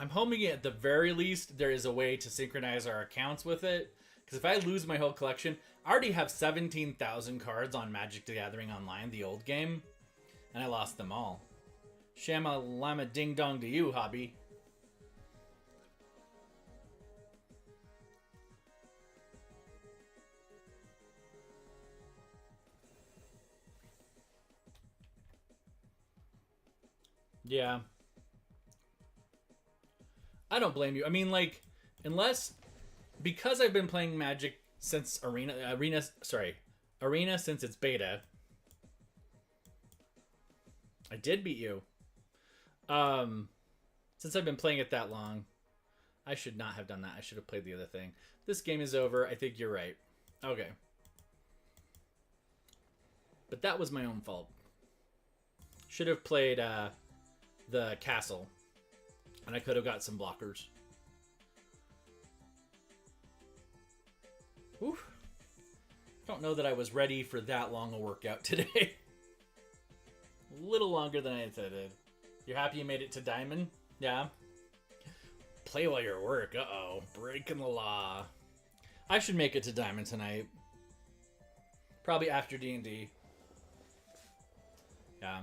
I'm hoping at the very least there is a way to synchronize our accounts with it. Because if I lose my whole collection, I already have 17,000 cards on Magic the Gathering Online, the old game. And I lost them all. Shama lama ding dong to you, hobby. Yeah. I don't blame you. I mean, like, because I've been playing Magic since Arena since its beta. I did beat you. Since I've been playing it that long, I should not have done that. I should have played the other thing. This game is over. I think you're right. Okay. But that was my own fault. Should have played the castle. And I could have got some blockers. Oof. Don't know that I was ready for that long a workout today. A little longer than I intended. You're happy you made it to Diamond? Yeah. Play while you're at work. Uh-oh. Breaking the law. I should make it to Diamond tonight. Probably after D&D. Yeah.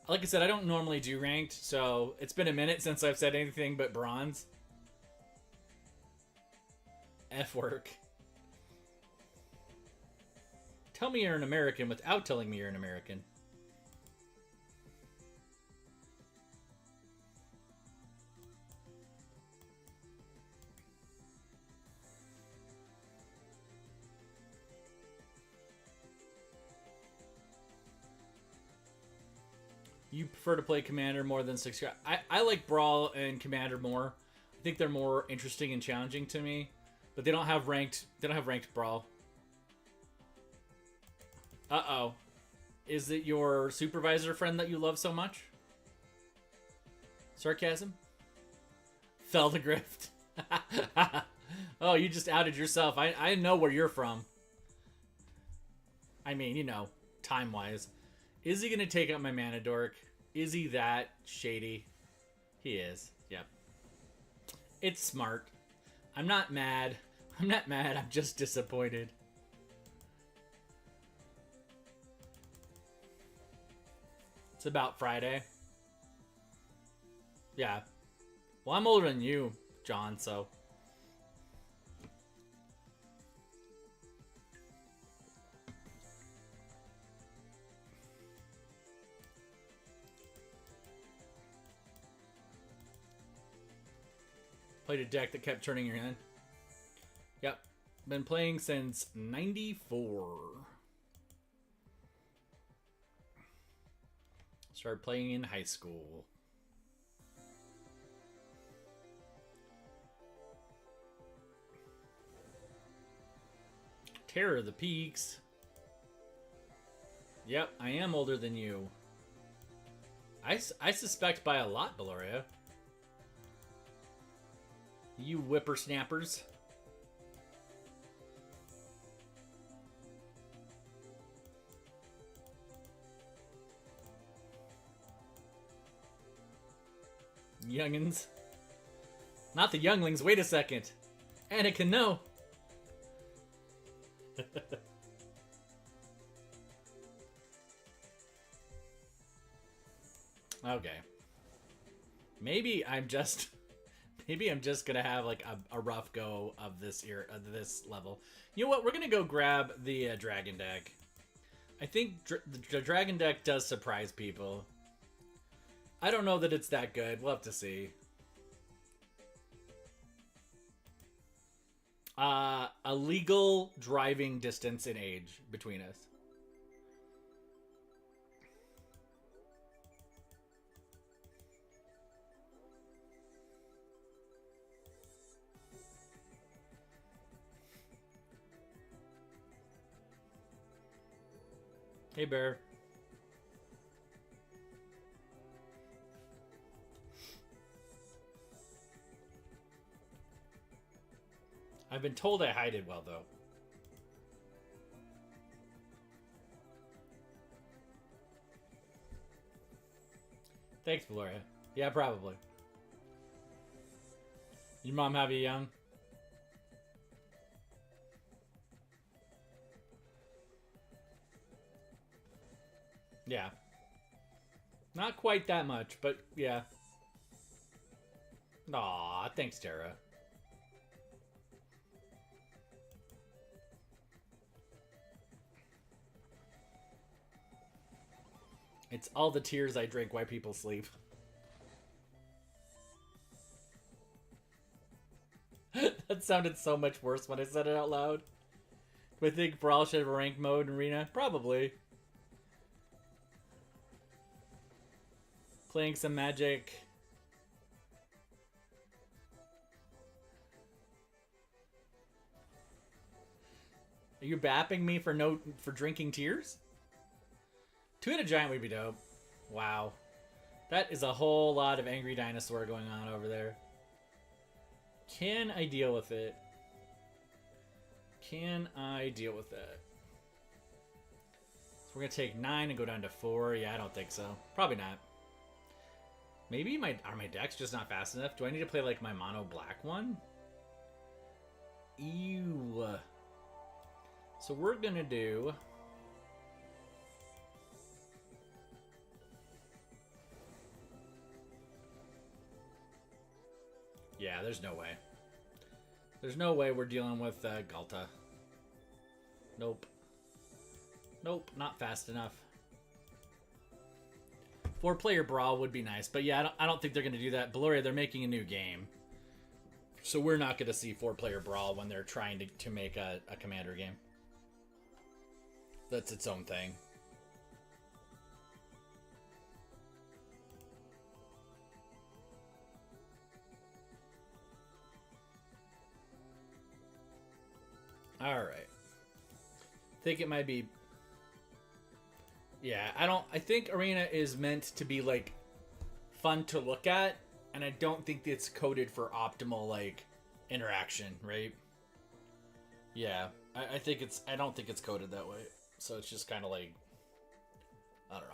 Like I said, I don't normally do ranked, so it's been a minute since I've said anything but bronze. F work. Tell me you're an American without telling me you're an American. You prefer to play Commander more than 6 cards. I like Brawl and Commander more. I think they're more interesting and challenging to me, but they don't have ranked Brawl. Uh-oh. Is it your supervisor friend that you love so much? Sarcasm? Fell the grift. Oh, you just outed yourself. I know where you're from. I mean, you know, time-wise. Is he going to take out my Mana Dork? Is he that shady? He is. Yep. It's smart. I'm not mad. I'm just disappointed. It's about Friday. Yeah. Well, I'm older than you, John, so... Played a deck that kept turning your hand. Yep. Been playing since 94. Started playing in high school. Terror of the Peaks. Yep, I am older than you. I suspect by a lot, Beloria. You whippersnappers. Youngins. Not the younglings. Wait a second. Anakin, no. Okay. Maybe I'm just gonna have like a rough go of this this level. You know what? We're gonna go grab the dragon deck. I think the dragon deck does surprise people. I don't know that it's that good. We'll have to see. A legal driving distance in age between us. Hey, Bear. I've been told I hide it well, though. Thanks, Valoria. Yeah, probably. Your mom have you young? Yeah. Not quite that much, but yeah. Aw, thanks, Tara. It's all the tears I drink while people sleep. That sounded so much worse when I said it out loud. Do I think Brawl should have a rank mode in Arena? Probably. Playing some Magic. Are you bapping me for drinking tears? Two-headed giant would be dope. Wow. That is a whole lot of angry dinosaur going on over there. Can I deal with it? Can I deal with that? So we're going to take 9 and go down to 4. Yeah, I don't think so. Probably not. Maybe are my decks just not fast enough? Do I need to play like my mono black one? Ew. So we're going to do... Yeah, there's no way. There's no way we're dealing with Galta. Nope. Nope, not fast enough. 4-player Brawl would be nice, but yeah, I don't think they're going to do that. Baloria, they're making a new game. So we're not going to see 4-player Brawl when they're trying to make a Commander game. That's its own thing. Alright. Think it might be... Yeah, I think Arena is meant to be, like, fun to look at, and I don't think it's coded for optimal, like, interaction, right? Yeah, I don't think it's coded that way. So it's just kind of like... I don't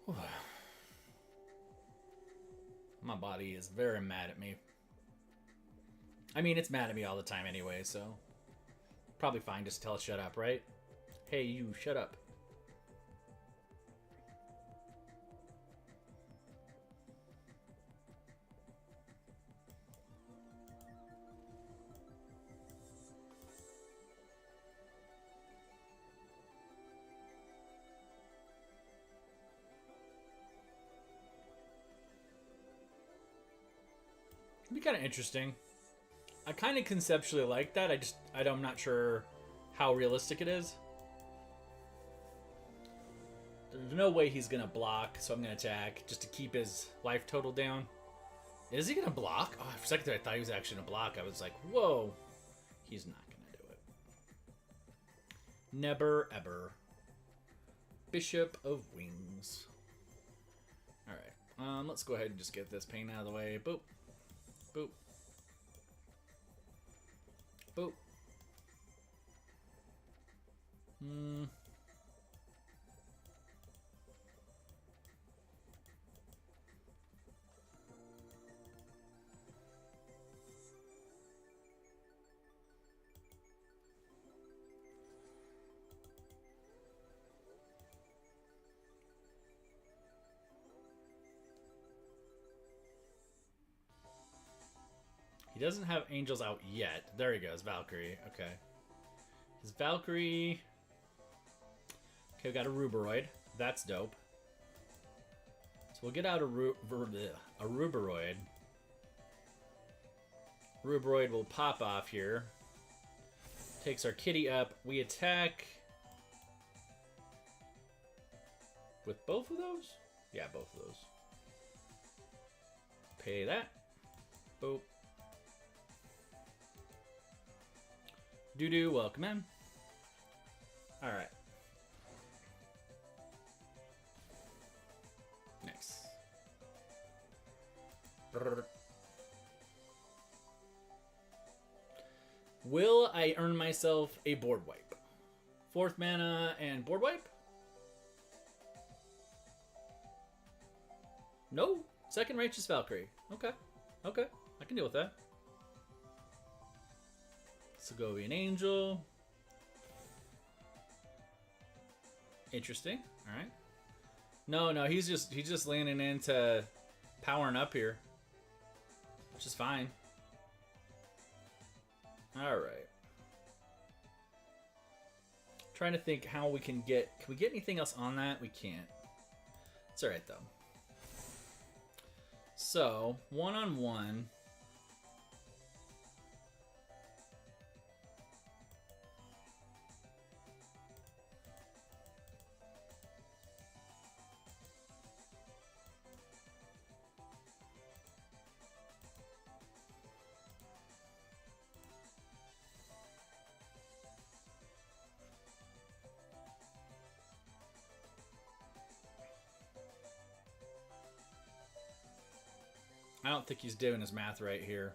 know. My body is very mad at me. I mean, it's mad at me all the time anyway, so... Probably fine just to tell it shut up, right? Hey, you, shut up. It'd be kind of interesting. I kind of conceptually like that. I'm not sure how realistic it is. There's no way he's going to block, so I'm going to attack just to keep his life total down. Is he going to block? Oh, for a second there, I thought he was actually going to block. I was like, whoa. He's not going to do it. Never, ever. Bishop of Wings. Alright. Let's go ahead and just get this pain out of the way. Boop. Boop. Boop. He doesn't have angels out yet. There he goes, Valkyrie. Okay. His Valkyrie... Okay, we got a Ruberoid. That's dope. So we'll get out a Ruberoid. Ruberoid will pop off here. Takes our kitty up. We attack... with both of those? Yeah, both of those. Pay that. Boop. Doo-doo, welcome in. Alright. Next. Will I earn myself a board wipe? 4th mana and board wipe? No. 2nd Righteous Valkyrie. Okay. Okay. I can deal with that. Segovian Angel. Interesting. Alright. No, he's just leaning into powering up here. Which is fine. Alright. Trying to think how we can get... Can we get anything else on that? We can't. It's alright, though. So, 1-on-1. I don't think he's doing his math right here.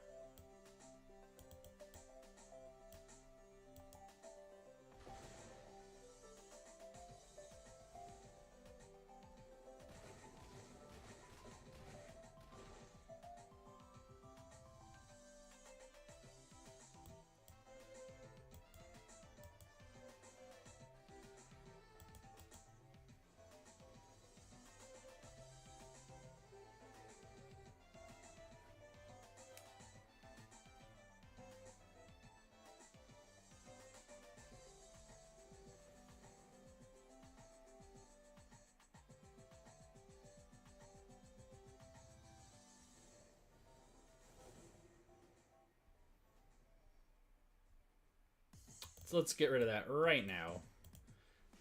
So let's get rid of that right now.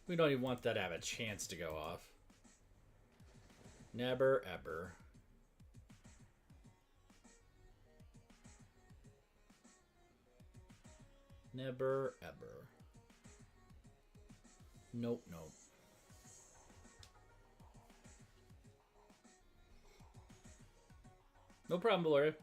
We don't even want that to have a chance to go off. Never, ever. Never, ever. Nope, nope. No problem, Valoria.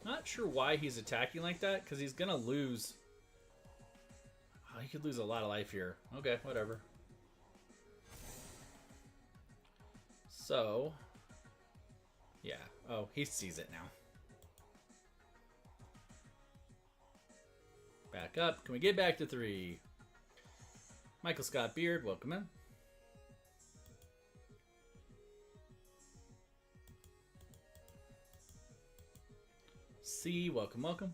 Not sure why he's attacking like that, because he's gonna lose. Oh, he could lose a lot of life here. Okay, whatever. So, yeah. Oh, he sees it now. Back up. Can we get back to 3? Michael Scott Beard, welcome in. C, welcome, welcome.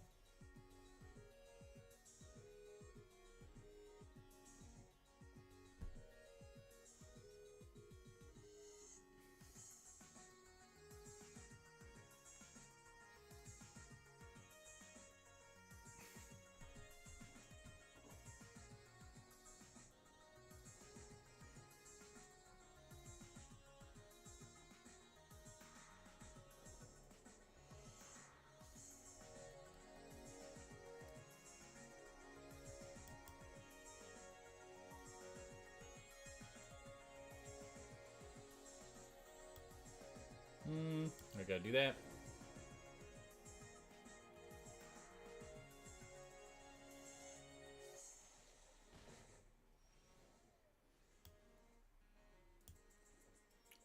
I gotta do that.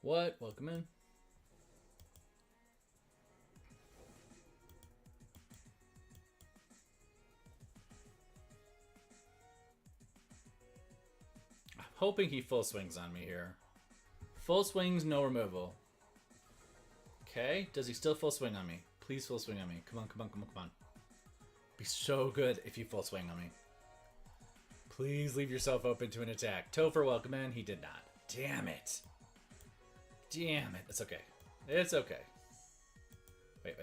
What? Welcome in. Hoping he full swings on me here. Full swings, no removal. Okay, does he still full swing on me? Please full swing on me. Come on, come on, come on, come on. Be so good if you full swing on me. Please leave yourself open to an attack. Topher, welcome in. He did not. Damn it. Damn it. It's okay. It's okay. Wait.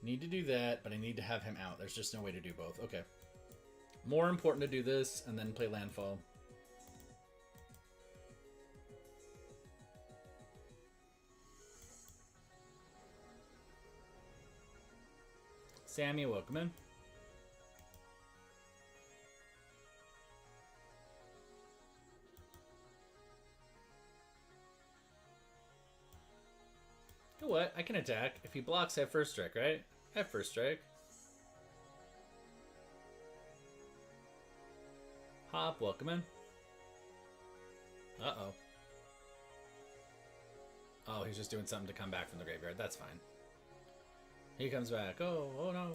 Need to do that, but I need to have him out. There's just no way to do both. Okay. More important to do this and then play landfall. Sammy, welcome in. You know what? I can attack. If he blocks, I have first strike, right? I have first strike. Hop, welcome in. Uh-oh. Oh, he's just doing something to come back from the graveyard. That's fine. He comes back. Oh no.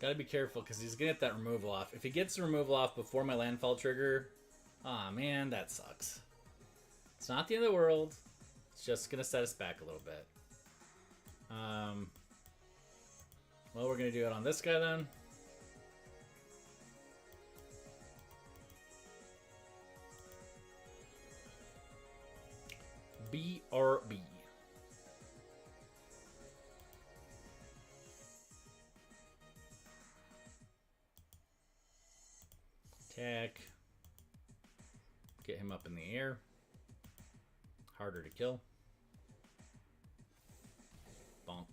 Gotta be careful because he's gonna get that removal off. If he gets the removal off before my landfall trigger, aw, man, that sucks. It's not the end of the world. It's just gonna set us back a little bit. Well, we're gonna do it on this guy then. BRB. Attack. Get him up in the air. Harder to kill. Bonk.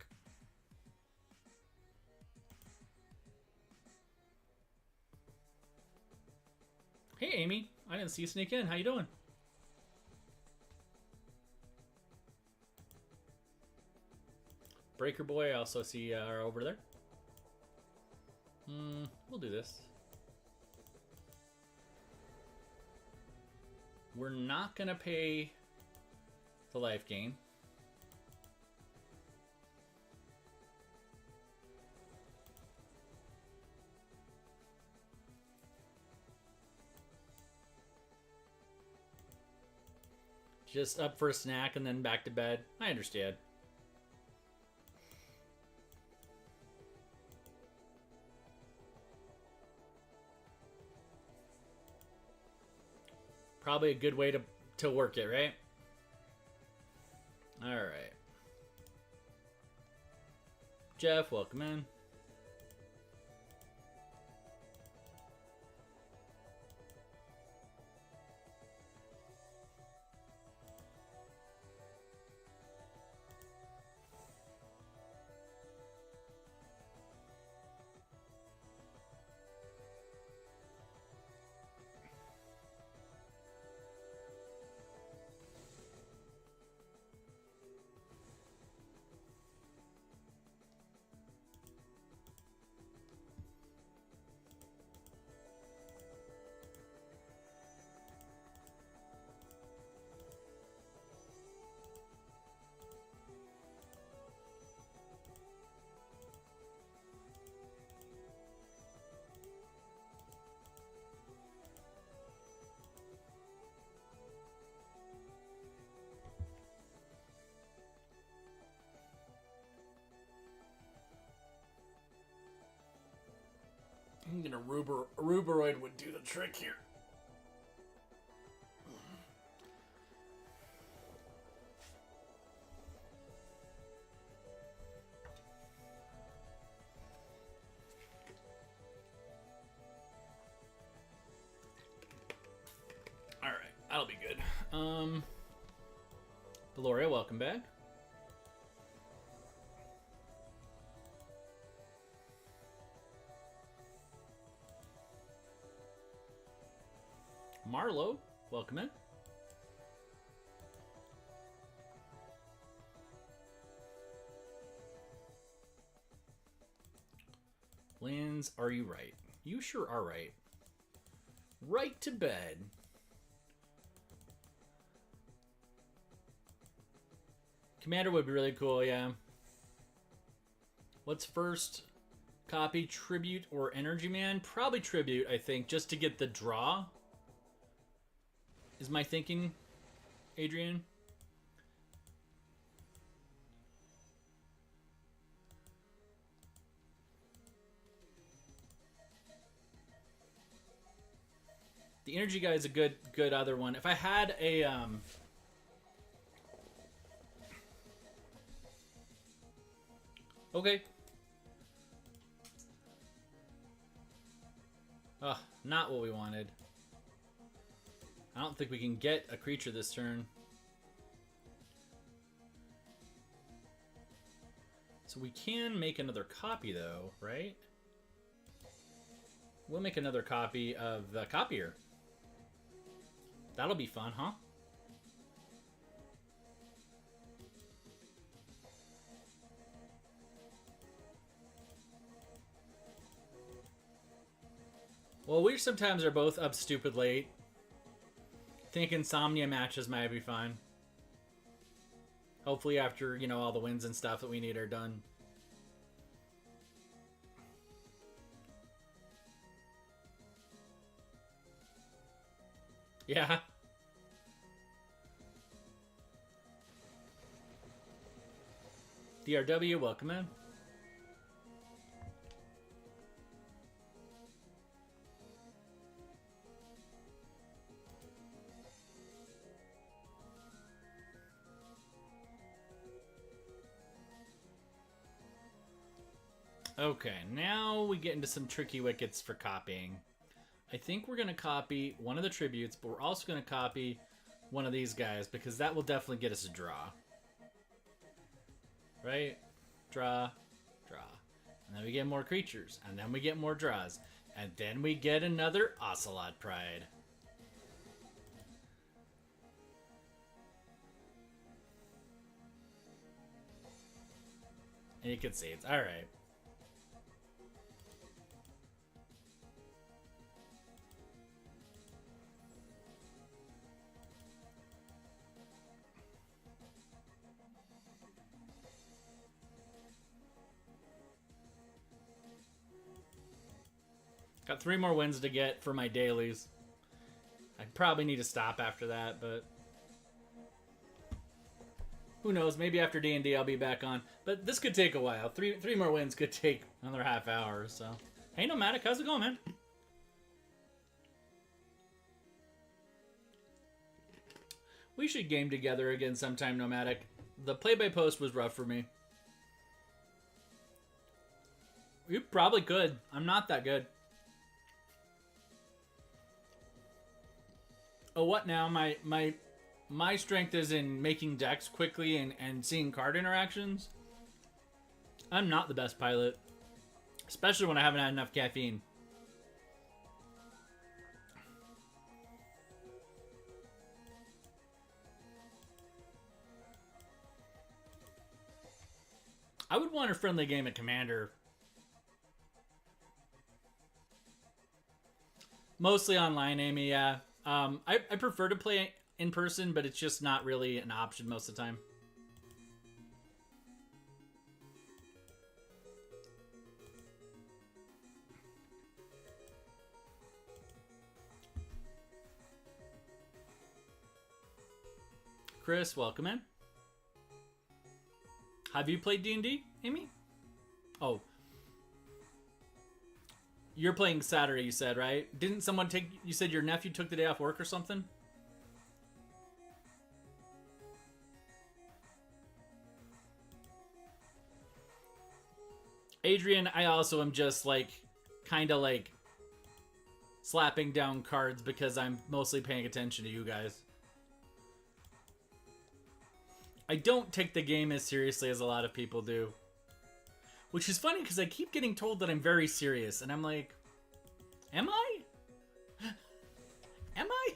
Hey, Amy. I didn't see you sneak in. How you doing? Breaker Boy, I also see are over there. We'll do this. We're not gonna pay the life gain. Just up for a snack and then back to bed. I understand. Probably a good way to work it, right? All right. Jeff, welcome in. I'm gonna Ruberoid would do the trick here. All right, that'll be good. Deloria, welcome back. Marlo, welcome in. Lins, are you right? You sure are right. Right to bed. Commander would be really cool, yeah. What's first? Copy, Tribute, or Energy Man? Probably Tribute, I think, just to get the draw. Is my thinking, Adrian? The Energy guy is a good other one. If I had a okay. Ugh, not what we wanted. I don't think we can get a creature this turn. So we can make another copy though, right? We'll make another copy of the copier. That'll be fun, huh? Well, we sometimes are both up stupid late. Think Insomnia matches might be fine. Hopefully after, you know, all the wins and stuff that we need are done. Yeah. DRW, welcome in. Okay, now we get into some tricky wickets for copying. I think we're going to copy one of the tributes, but we're also going to copy one of these guys because that will definitely get us a draw. Right? Draw, draw. And then we get more creatures, and then we get more draws. And then we get another Ocelot Pride. And you can see it's alright. Got 3 more wins to get for my dailies. I probably need to stop after that, but who knows? Maybe after D&D I'll be back on. But this could take a while. Three more wins could take another half hour. So, hey, Nomadic, how's it going, man? We should game together again sometime, Nomadic. The play-by-post was rough for me. You probably could. I'm not that good. Oh, what now? My strength is in making decks quickly and seeing card interactions. I'm not the best pilot. Especially when I haven't had enough caffeine. I would want a friendly game at Commander. Mostly online, Amy, yeah. I prefer to play in person, but it's just not really an option most of the time. Chris, welcome in. Have you played D&D, Amy? Oh. You're playing Saturday, you said, right? Didn't someone take... You said your nephew took the day off work or something? Adrian, I also am just, like, kind of, like, slapping down cards because I'm mostly paying attention to you guys. I don't take the game as seriously as a lot of people do. Which is funny because I keep getting told that I'm very serious. And I'm like, am I? Am I?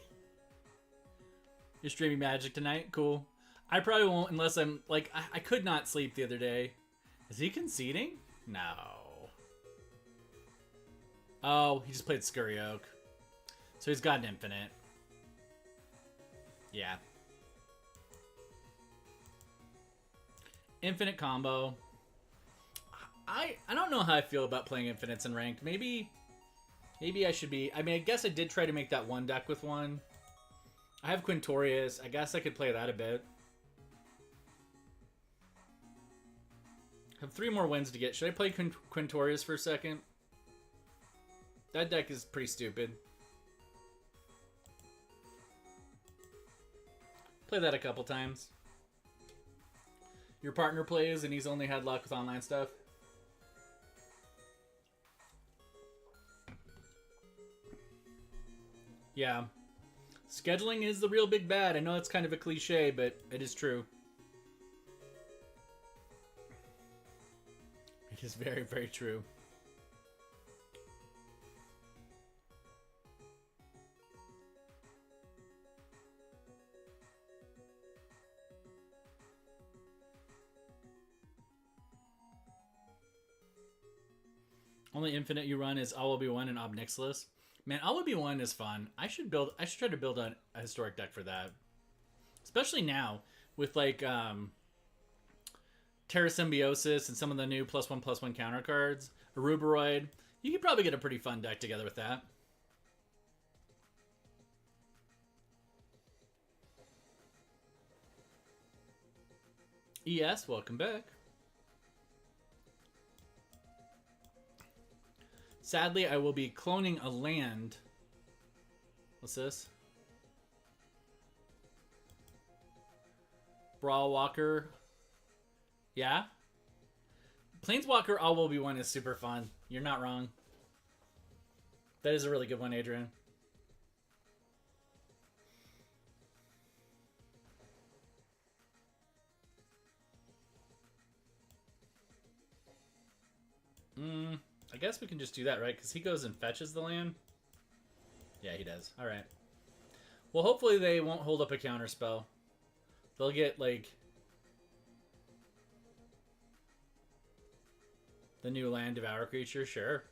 You're streaming Magic tonight? Cool. I probably won't unless I'm, like, I could not sleep the other day. Is he conceding? No. Oh, he just played Scurry Oak. So he's got an infinite. Yeah. Infinite combo. I don't know how I feel about playing infinites in ranked. Maybe I should be. I mean, I guess I did try to make that one deck with one. I have Quintorius. I guess I could play that a bit. Have 3 more wins to get. Should I play Quintorius for a second? That deck is pretty stupid. Play that a couple times. Your partner plays and he's only had luck with online stuff. Yeah. Scheduling is the real big bad. I know it's kind of a cliche, but it is true. It is very, very true. Only infinite you run is All Will Be One and Ob Nixilis. Man, All Will Be One is fun. I should try to build a historic deck for that. Especially now with like Terra Symbiosis and some of the new +1/+1 counter cards. Aruberoid. You could probably get a pretty fun deck together with that. ES, welcome back. Sadly, I will be cloning a land. What's this? Brawlwalker. Yeah? Planeswalker All Will Be One is super fun. You're not wrong. That is a really good one, Adrian. I guess we can just do that, right? Because he goes and fetches the land. Yeah, he does. All right. Well, hopefully they won't hold up a counter spell. They'll get, like, the new land Devour creature. Sure.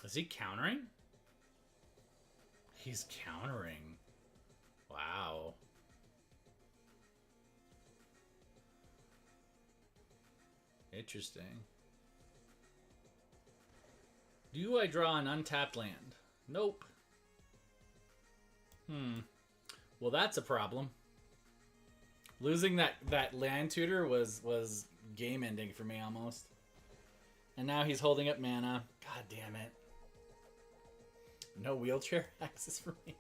Is he countering? He's countering. Wow. Interesting. Do I draw an untapped land? Nope. Well, that's a problem. Losing that land tutor was game ending for me almost. And now he's holding up mana. God damn it. No wheelchair access for me.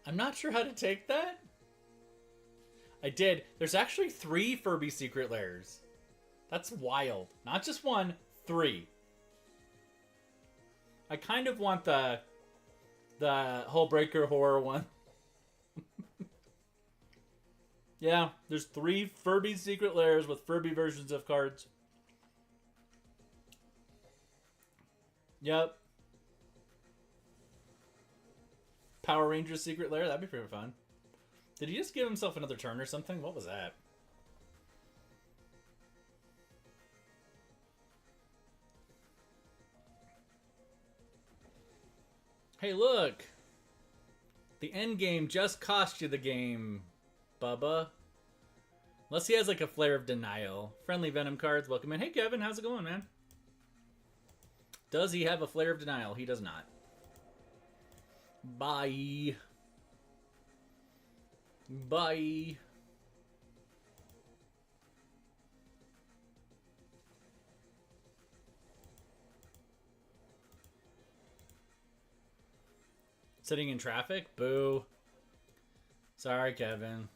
I'm not sure how to take that. I did. There's actually 3 Furby secret lairs. That's wild. Not just 1, 3. I kind of want the Hullbreaker horror one. Yeah, there's 3 Furby secret lairs with Furby versions of cards. Yep. Power Rangers secret lair, that'd be pretty fun. Did he just give himself another turn or something? What was that? Hey, look! The end game just cost you the game, Bubba. Unless he has like a Flare of Denial. Friendly Venom cards, welcome in. Hey, Kevin, how's it going, man? Does he have a Flare of Denial? He does not. Bye. Bye. Sitting in traffic? Boo. Sorry, Kevin.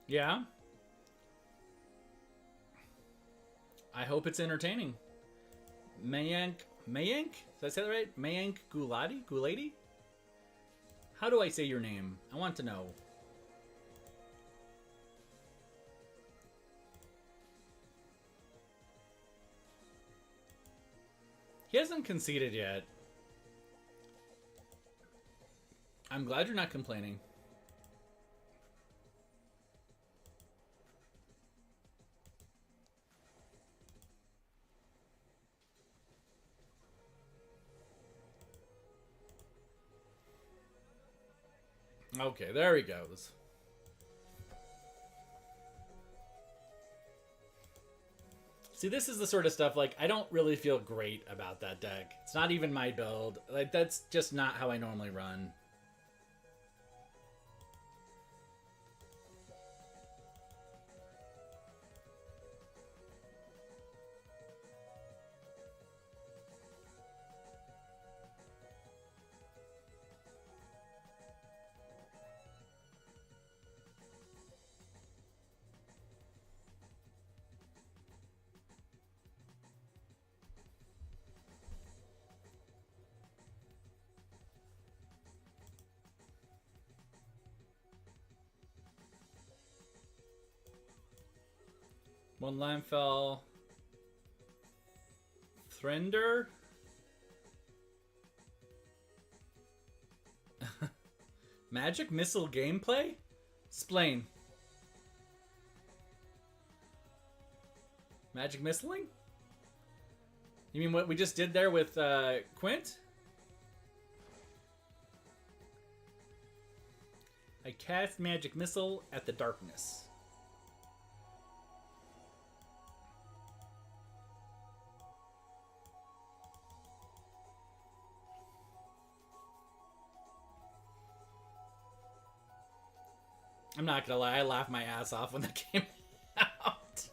Yeah. I hope it's entertaining. Mayank? Did I say that right? Mayank Gulati? How do I say your name? I want to know. He hasn't conceded yet. I'm glad you're not complaining. Okay, there he goes. See, this is the sort of stuff, like, I don't really feel great about that deck. It's not even my build. Like, that's just not how I normally run. One landfall. Thrender. Magic Missile gameplay? Explain. Magic Missiling? You mean what we just did there with Quint? I cast Magic Missile at the darkness. I'm not gonna lie, I laughed my ass off when that came out.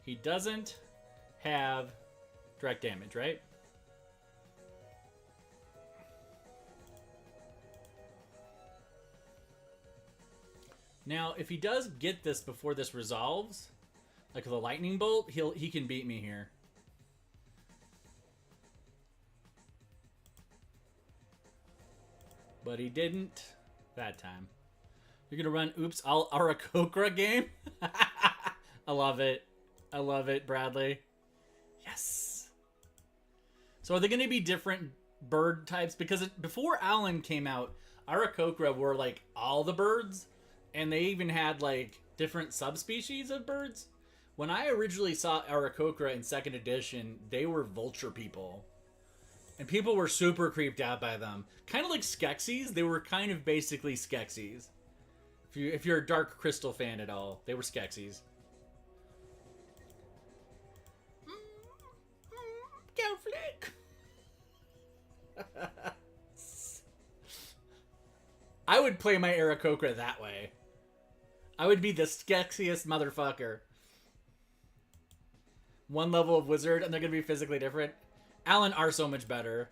He doesn't have direct damage, right? Now, if he does get this before this resolves, like with a lightning bolt, he can beat me here. But he didn't that time. You're gonna run Oops All Arakokra game? I love it. I love it, Bradley. Yes. So are they gonna be different bird types? Because before Alan came out, Arakokra were like all the birds. And they even had, like, different subspecies of birds. When I originally saw Aarakocra in 2nd edition, they were vulture people. And people were super creeped out by them. Kind of like Skeksis. They were kind of basically Skeksis. If you're a Dark Crystal fan at all, they were Skeksis. Go flick! I would play my Aarakocra that way. I would be the skexiest motherfucker. One level of wizard, and they're going to be physically different. Alan are so much better.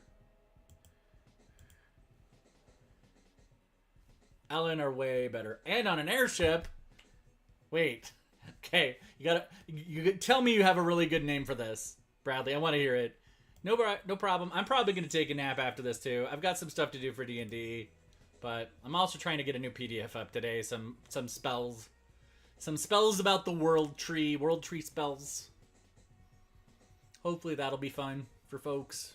Alan are way better. And on an airship. Wait. Okay. You tell me you have a really good name for this, Bradley. I want to hear it. No problem. I'm probably going to take a nap after this, too. I've got some stuff to do for D&D. But I'm also trying to get a new PDF up today. Some spells. Some spells about the world tree spells. Hopefully that'll be fun for folks.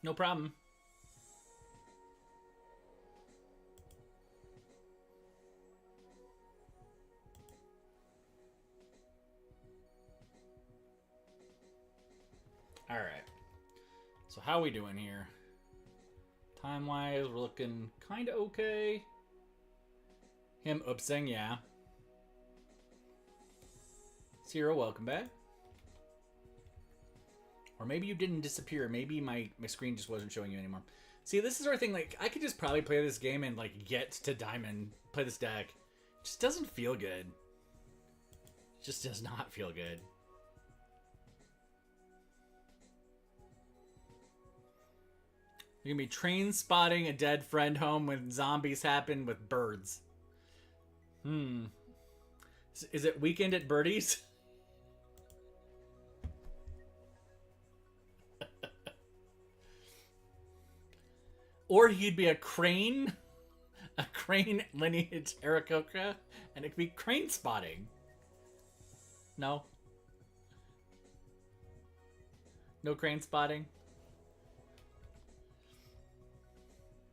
No problem. All right. So how we doing here? Time-wise, we're looking kind of okay. Him oopsing, yeah. Zero, welcome back. Or maybe you didn't disappear. Maybe my screen just wasn't showing you anymore. See, this is our thing. Like, I could just probably play this game and, like, get to Diamond. Play this deck. It just doesn't feel good. It just does not feel good. You're gonna be train spotting a dead friend home when zombies happen with birds. Is it Weekend at Birdie's? Or he'd be a crane, a crane lineage Aarakocra, and it could be crane spotting. No? No crane spotting?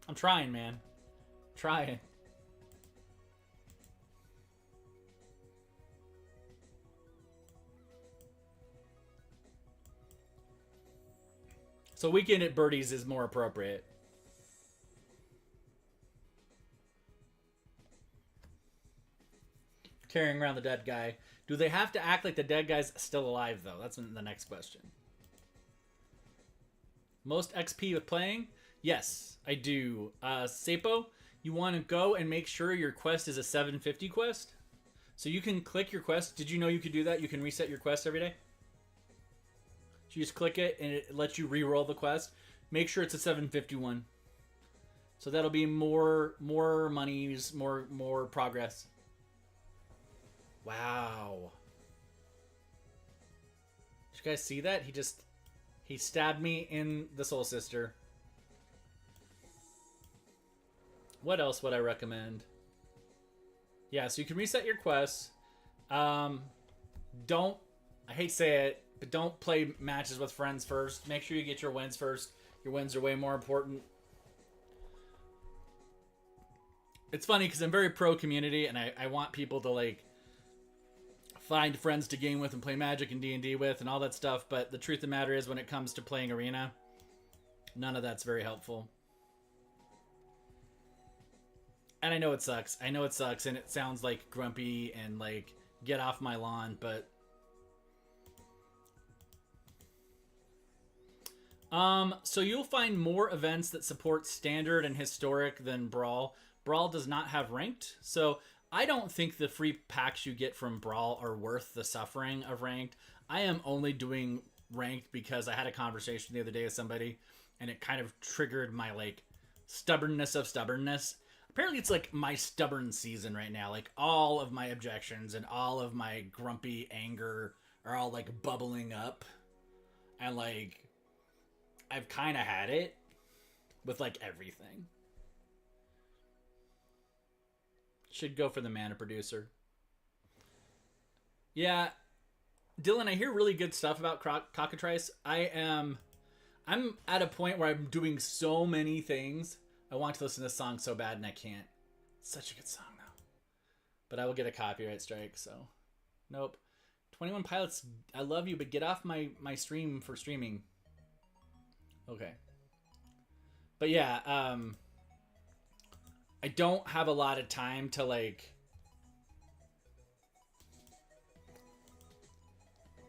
I'm trying, man. Trying. So Weekend at Birdie's is more appropriate. Carrying around the dead guy. Do they have to act like the dead guy's still alive, though? That's the next question. Most XP with playing? Yes, I do. Sapo, you want to go and make sure your quest is a 750 quest? So you can click your quest. Did you know you could do that? You can reset your quest every day? You just click it and it lets you re-roll the quest. Make sure it's a 751. So that'll be more monies, more progress. Wow. Did you guys see that? He stabbed me in the Soul Sister. What else would I recommend? Yeah, so you can reset your quests. I hate to say it, but don't play matches with friends first. Make sure you get your wins first. Your wins are way more important. It's funny because I'm very pro community, and I want people to like find friends to game with and play Magic and D&D with and all that stuff. But the truth of the matter is, when it comes to playing Arena, none of that's very helpful. And I know it sucks. I know it sucks, and it sounds like grumpy and like get off my lawn, but so you'll find more events that support standard and historic than Brawl. Brawl does not have ranked, so I don't think the free packs you get from Brawl are worth the suffering of ranked. I am only doing ranked because I had a conversation the other day with somebody, and it kind of triggered my like stubbornness of stubbornness. Apparently it's like my stubborn season right now. Like all of my objections and all of my grumpy anger are all like bubbling up, and like I've kind of had it with like everything. Should go for the mana producer. Yeah, Dylan, I hear really good stuff about Cockatrice. I'm at a point where I'm doing so many things. I want to listen to this song so bad and I can't. It's such a good song though. But I will get a copyright strike, so nope. 21 Pilots, I love you, but get off my stream for streaming. Okay. But yeah, I don't have a lot of time to like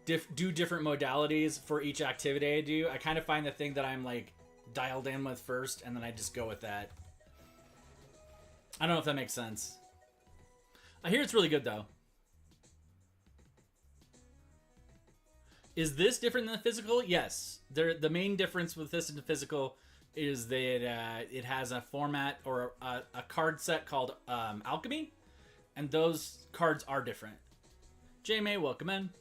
do different modalities for each activity I do. I kind of find the thing that I'm like dialed in with first, and then I just go with that. I don't know if that makes sense. I hear it's really good though. Is this different than the physical? Yes. The main difference with this and the physical is that it has a format or a card set called Alchemy, and those cards are different. J May, welcome in.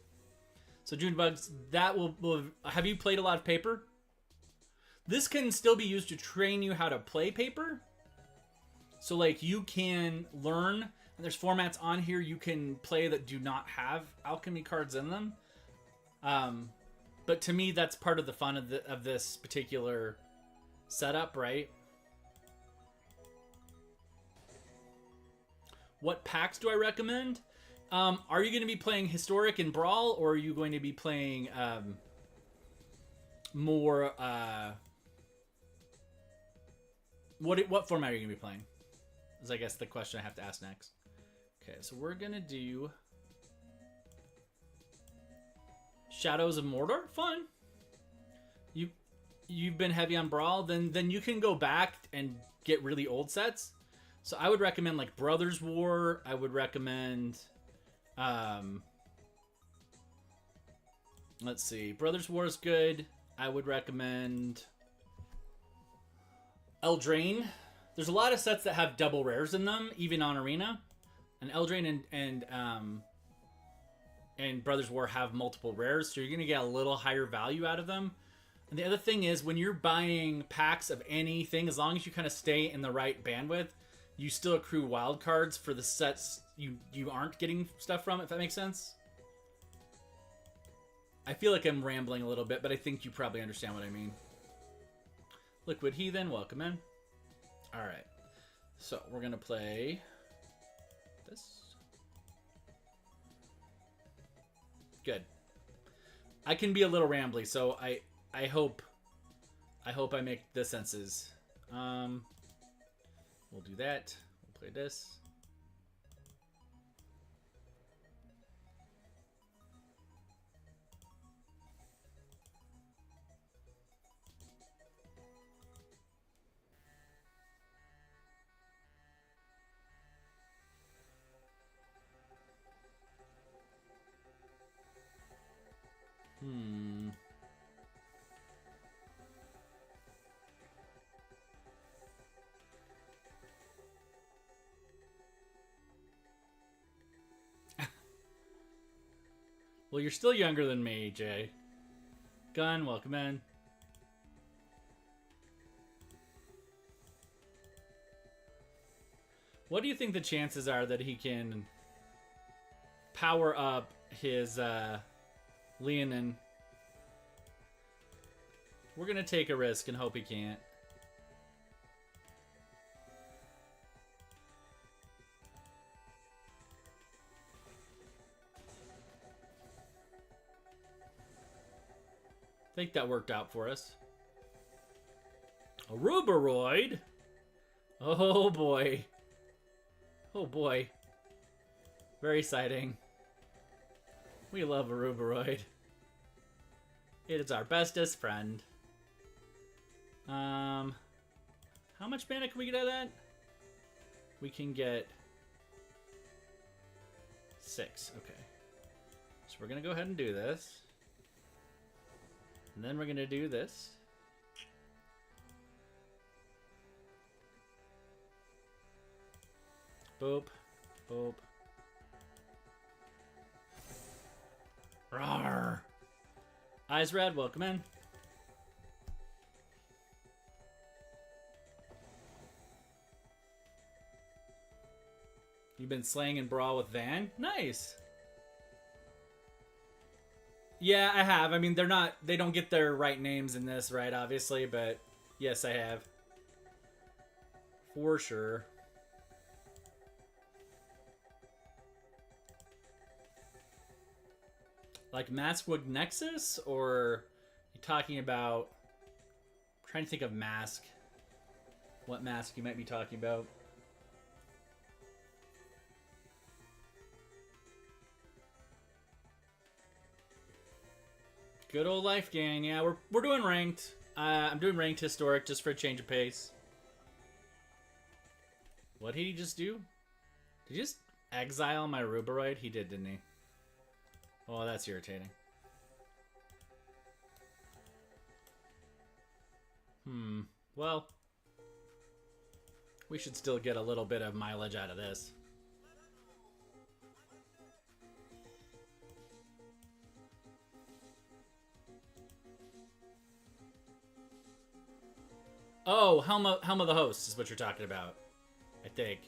So Junebugs, that will have you played a lot of Paper? This can still be used to train you how to play Paper. So like you can learn, and there's formats on here you can play that do not have Alchemy cards in them. But to me, that's part of the fun of this particular setup, right? What packs do I recommend? Are you going to be playing Historic and Brawl, or are you going to be playing more? What format are you going to be playing? Is I guess the question I have to ask next. Okay, so we're gonna do Shadows of Mordor. Fun. You've been heavy on Brawl, then you can go back and get really old sets. So I would recommend like Brothers War. I would recommend let's see, Brothers War is good. I would recommend Eldraine. There's a lot of sets that have double rares in them, even on Arena. And Eldraine and Brothers War have multiple rares, so you're gonna get a little higher value out of them. And the other thing is, when you're buying packs of anything, as long as you kind of stay in the right bandwidth, you still accrue wild cards for the sets you aren't getting stuff from, if that makes sense. I feel like I'm rambling a little bit, but I think you probably understand what I mean. Liquid Heathen, welcome in. Alright. So, we're going to play this. Good. I can be a little rambly, so I hope I make the senses. We'll do that. We'll play this. Well, you're still younger than me, Jay. Gun, welcome in. What do you think the chances are that he can power up his Leonin? We're going to take a risk and hope he can't. I think that worked out for us. A Ruberoid? Oh boy. Oh boy. Very exciting. We love a Ruberoid. It is our bestest friend. How much mana can we get out of that? We can get 6. Okay. So we're going to go ahead and do this. And then we're going to do this. Boop. Boop. Rawr. Eyes Red, welcome in. You've been slaying and brawl with Van? Nice. Yeah, I have. I mean, they don't get their right names in this, right, obviously, but yes, I have. For sure. Like Maskwood Nexus, or are you talking about... I'm trying to think of mask. What mask you might be talking about. Good old life gang. Yeah, we're doing ranked. I'm doing ranked historic just for a change of pace. What did he just do? Did he just exile my Ruberoid? He did, didn't he? Oh, that's irritating. Well, we should still get a little bit of mileage out of this. Oh, Helm of the Host is what you're talking about, I think.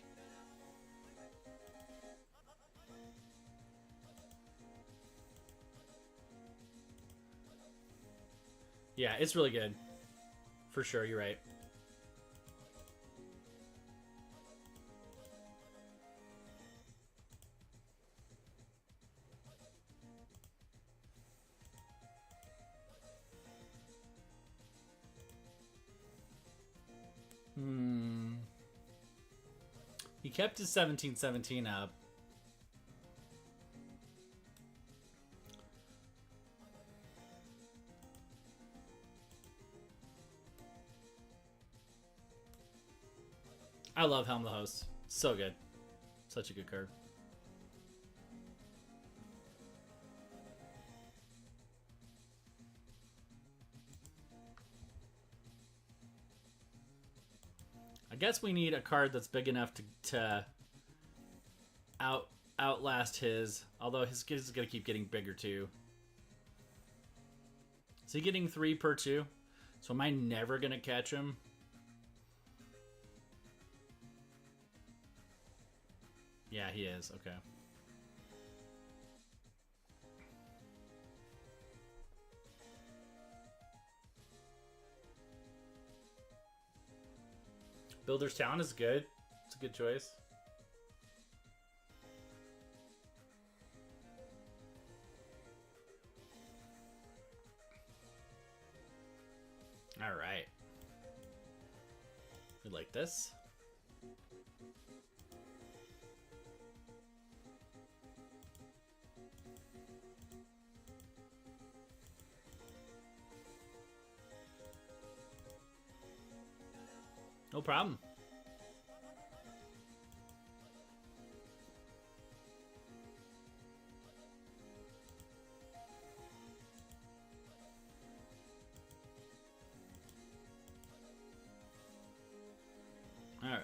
Yeah, it's really good. For sure, you're right. He kept his 1717 up. I love Helm of the Host. So good. Such a good card. I guess we need a card that's big enough to outlast his, although his is going to keep getting bigger too. Is he getting 3 per 2? So am I never going to catch him? Yeah, he is. Okay. Builder's Town is good. It's a good choice. All right. We like this. No problem. All right.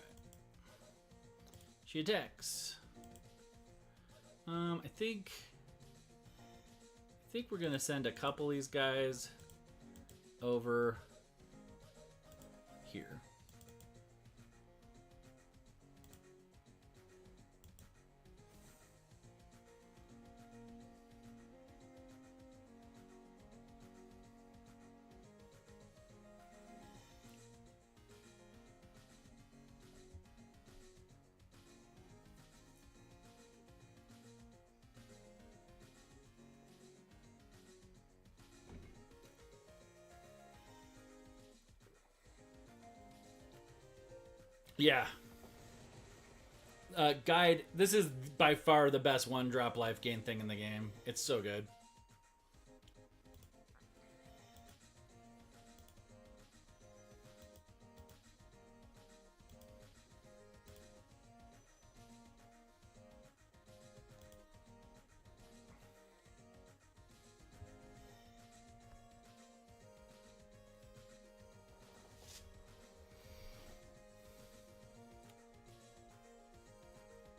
She attacks. I think we're gonna send a couple of these guys over here. Yeah. Guide, this is by far the best 1-drop life gain thing in the game. It's so good.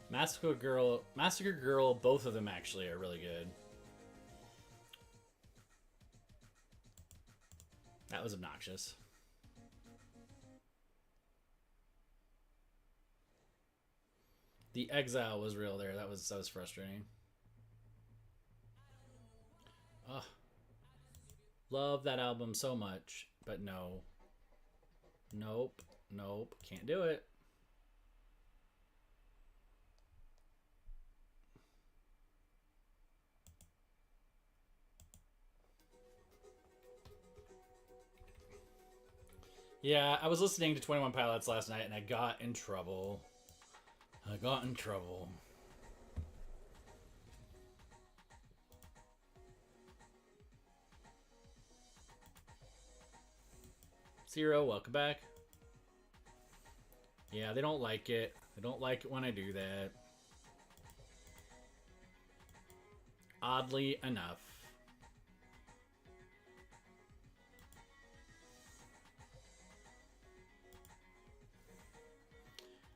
Massacre Girl, both of them actually are really good. That was obnoxious. The exile was real there. That was frustrating. Ugh. Love that album so much, but no. Nope. Nope. Can't do it. Yeah, I was listening to 21 Pilots last night and I got in trouble. Zero, welcome back. Yeah, they don't like it. They don't like it when I do that. Oddly enough.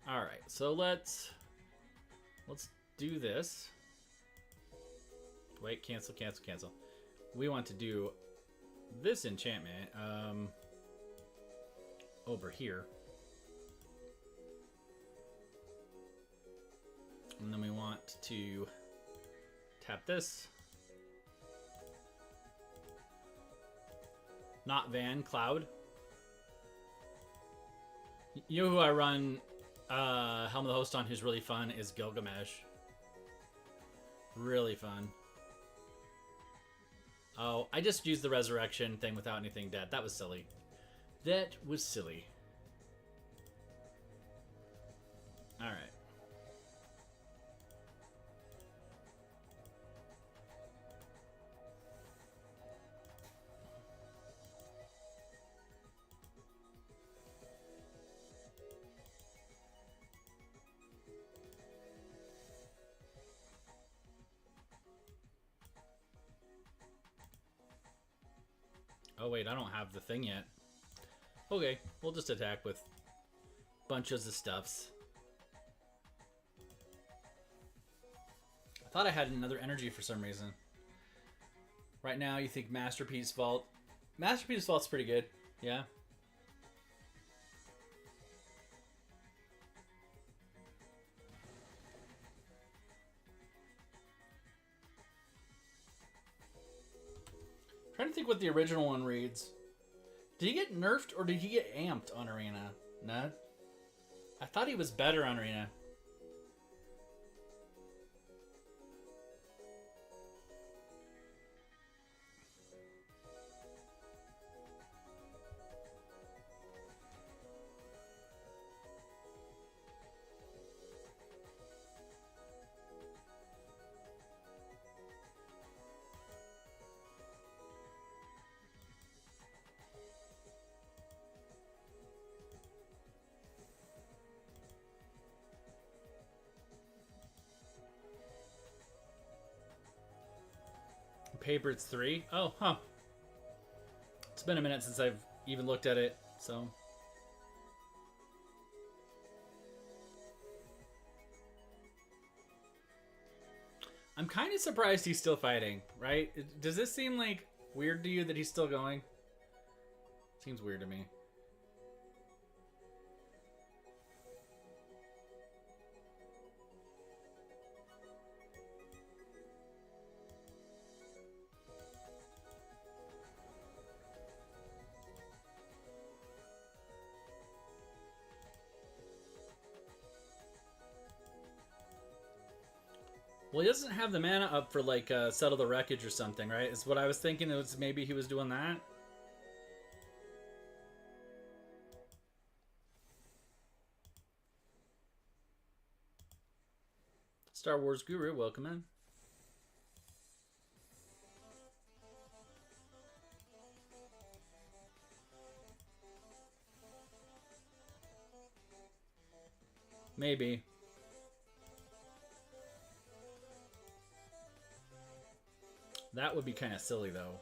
All right, so let's do this. Wait, cancel. We want to do this enchantment over here. And then we want to tap this. Not Van, Cloud. You know who I run Helm of the Host on who's really fun is Gilgamesh. Really fun. Oh, I just used the resurrection thing without anything dead. That was silly. That was silly. Alright. Oh wait, I don't have the thing yet. Okay, we'll just attack with bunches of stuffs. I thought I had another energy for some reason. Right now, you think Masterpiece Vault Masterpiece Assault's pretty good. Yeah. I'm trying to think what the original one reads. Did he get nerfed or did he get amped on Arena? No. I thought he was better on Arena. Paper, it's 3. Oh, huh. It's been a minute since I've even looked at it, so. I'm kind of surprised he's still fighting, right? Does this seem like weird to you that he's still going? Seems weird to me. Well, he doesn't have the mana up for, like, Settle the Wreckage or something, right? Is what I was thinking. It was maybe he was doing that. Star Wars Guru, welcome in. Maybe. That would be kind of silly, though.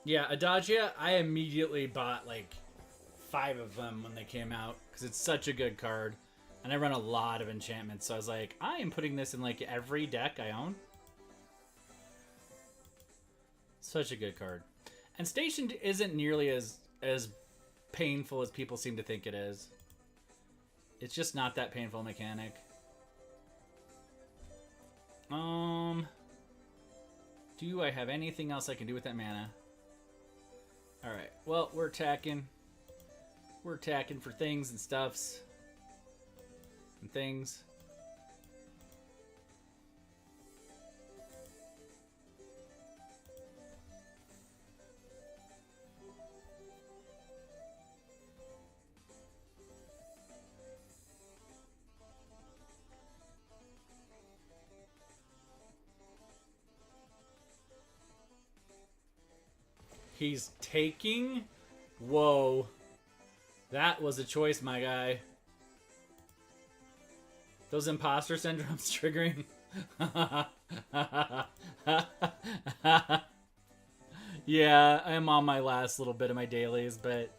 Yeah, Adagia, I immediately bought like 5 of them when they came out because it's such a good card. And I run a lot of enchantments, so I was like, I am putting this in like every deck I own. Such a good card. And Stationed isn't nearly as painful as people seem to think it is. It's just not that painful mechanic. Do I have anything else I can do with that mana? Alright, well, we're attacking. We're attacking for things and stuffs. And things. He's taking? Whoa. That was a choice, my guy. Those imposter syndromes triggering. Yeah, I'm on my last little bit of my dailies, but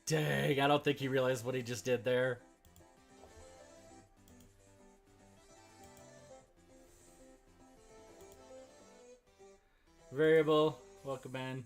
dang, I don't think he realized what he just did there. Variable, welcome in.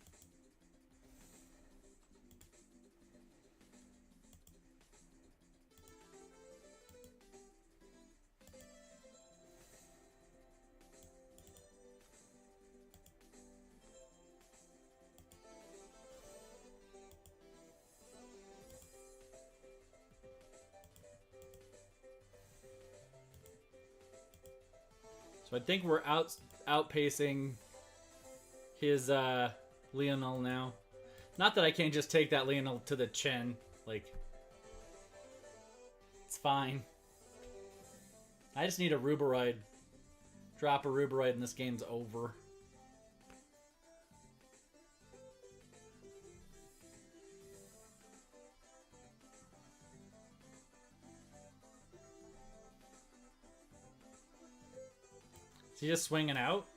So I think we're outpacing his Lionel now. Not that I can't just take that Lionel to the chin. Like, it's fine. I just need a Ruberoid. Drop a Ruberoid and this game's over. Is he just swinging out?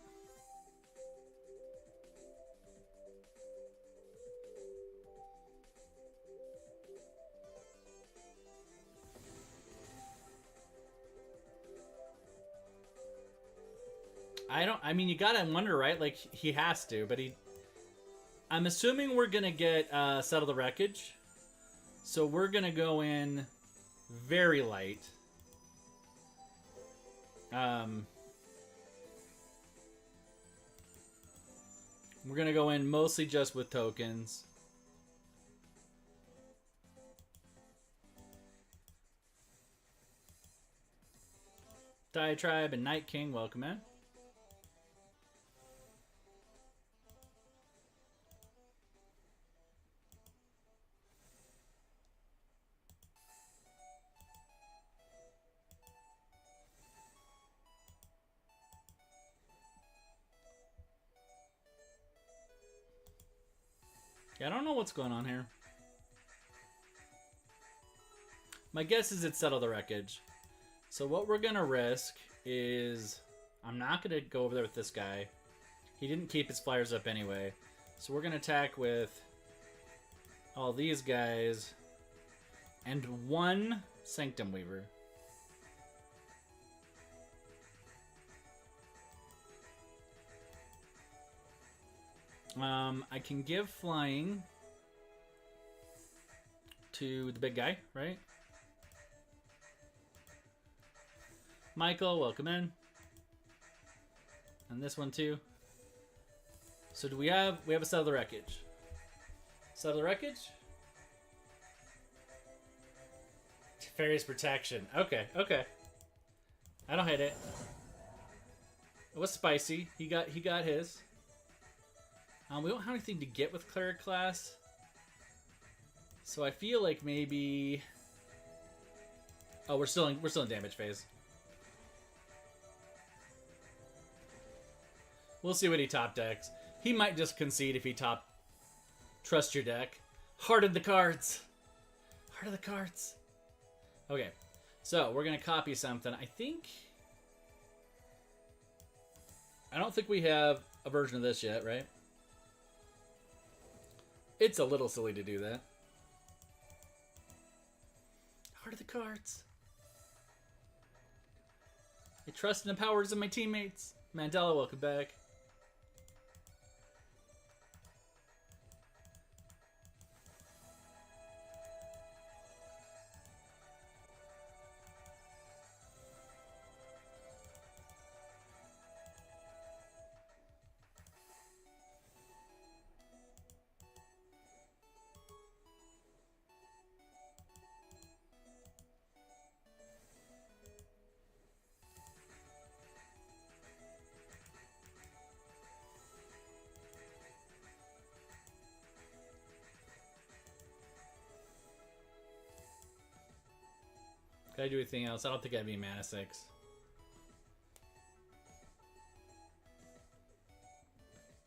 I mean, you gotta wonder, right? Like, he has to, but I'm assuming we're gonna get Settle the Wreckage. So we're gonna go in very light. We're gonna go in mostly just with tokens. Diatribe and Night King, welcome in. Yeah, I don't know what's going on here. My guess is it's Settle the Wreckage. So what we're going to risk is... I'm not going to go over there with this guy. He didn't keep his flyers up anyway. So we're going to attack with all these guys and one Sanctum Weaver. I can give flying to the big guy, right? Michael, welcome in. And this one too. So do we have a Settle the Wreckage? Settle the Wreckage? Fairy's Protection. Okay, okay. I don't hate it. It was spicy. He got his. We don't have anything to get with Cleric class. So I feel like maybe... Oh, we're still in damage phase. We'll see what he top decks. He might just concede if he top... Trust your deck. Heart of the cards. Heart of the cards. Okay. So, we're going to copy something. I don't think we have a version of this yet, right? It's a little silly to do that. Heart of the cards. I trust in the powers of my teammates. Mandela, welcome back. Can I do anything else? I don't think I have any mana 6.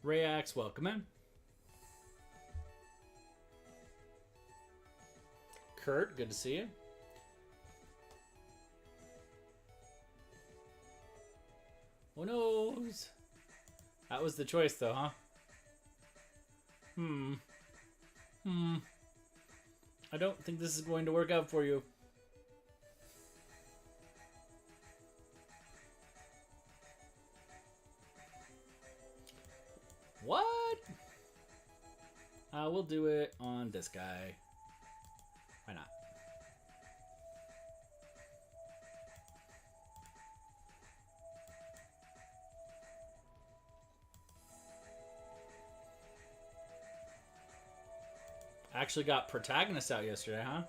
Rayax, welcome in. Kurt, good to see you. Who knows? That was the choice though, huh? I don't think this is going to work out for you. What? We'll do it on this guy. Why not? Actually got Protagonist out yesterday, huh?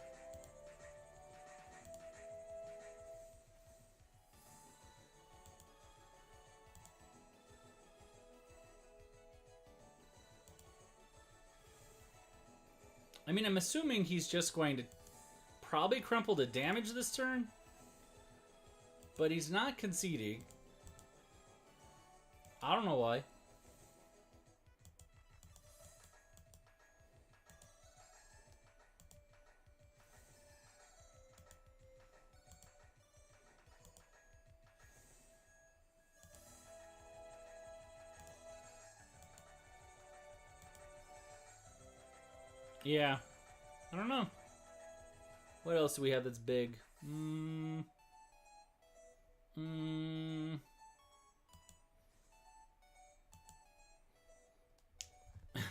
I mean, I'm assuming he's just going to probably crumple to damage this turn. But he's not conceding. I don't know why. Yeah. I don't know. What else do we have that's big?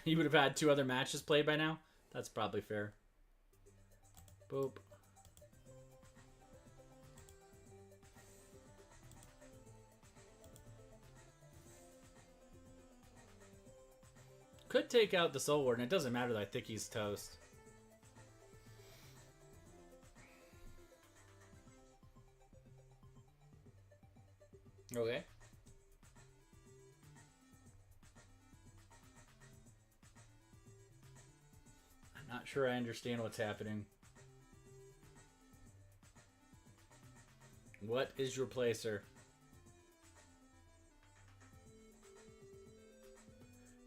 You would have had 2 other matches played by now? That's probably fair. Boop. Could take out the Soul Warden. It doesn't matter that I think he's toast. Okay. I'm not sure I understand what's happening. What is your placer?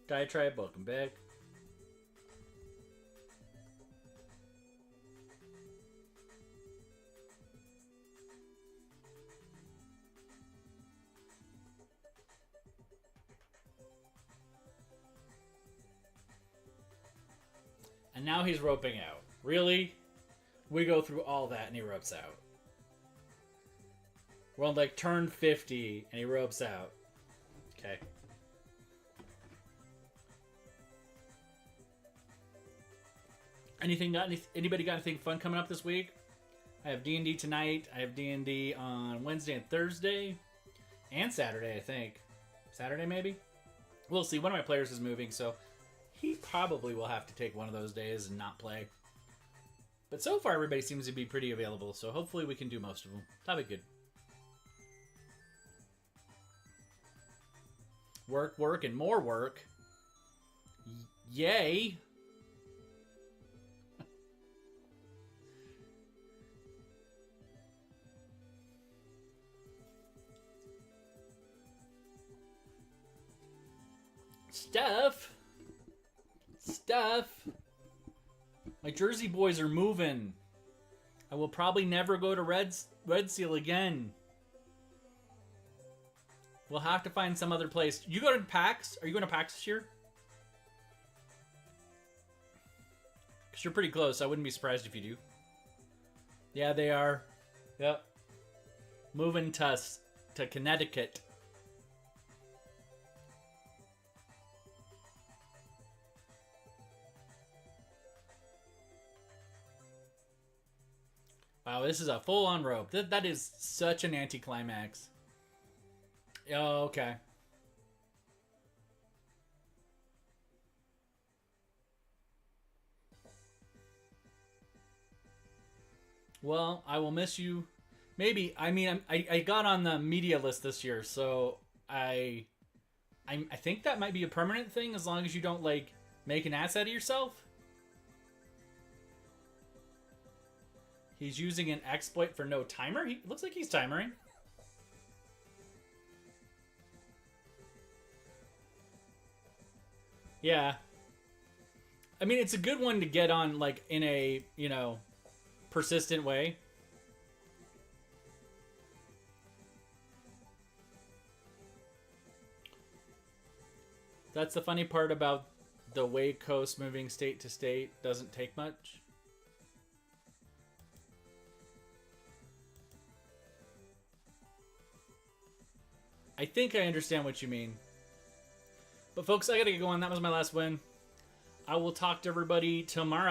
Diatribe, welcome back. And now he's roping out. Really? We go through all that and he ropes out. We're on like turn 50 and he ropes out. Okay. Anybody got anything fun coming up this week? I have D&D tonight. I have D&D on Wednesday and Thursday. And Saturday, I think. Saturday, maybe? We'll see. One of my players is moving, so he probably will have to take one of those days and not play. But so far, everybody seems to be pretty available, so hopefully we can do most of them. That'll be good. Work, work, and more work. Yay! Stuff. My Jersey boys are moving. I will probably never go to Red Seal again. We'll have to find some other place. You go to PAX? Are you going to PAX this year? Because you're pretty close. I wouldn't be surprised if you do. Yeah, they are. Yep. Moving to Connecticut. Wow, this is a full-on rope. That is such an anticlimax. Oh, okay. Well, I will miss you. Maybe. I mean, I got on the media list this year, so I think that might be a permanent thing as long as you don't, like, make an ass out of yourself. He's using an exploit for no timer? He looks like he's timering. Yeah. I mean, it's a good one to get on, like, in a, you know, persistent way. That's the funny part about the way coast moving state to state doesn't take much. I think I understand what you mean. But folks, I gotta get going. That was my last win. I will talk to everybody tomorrow.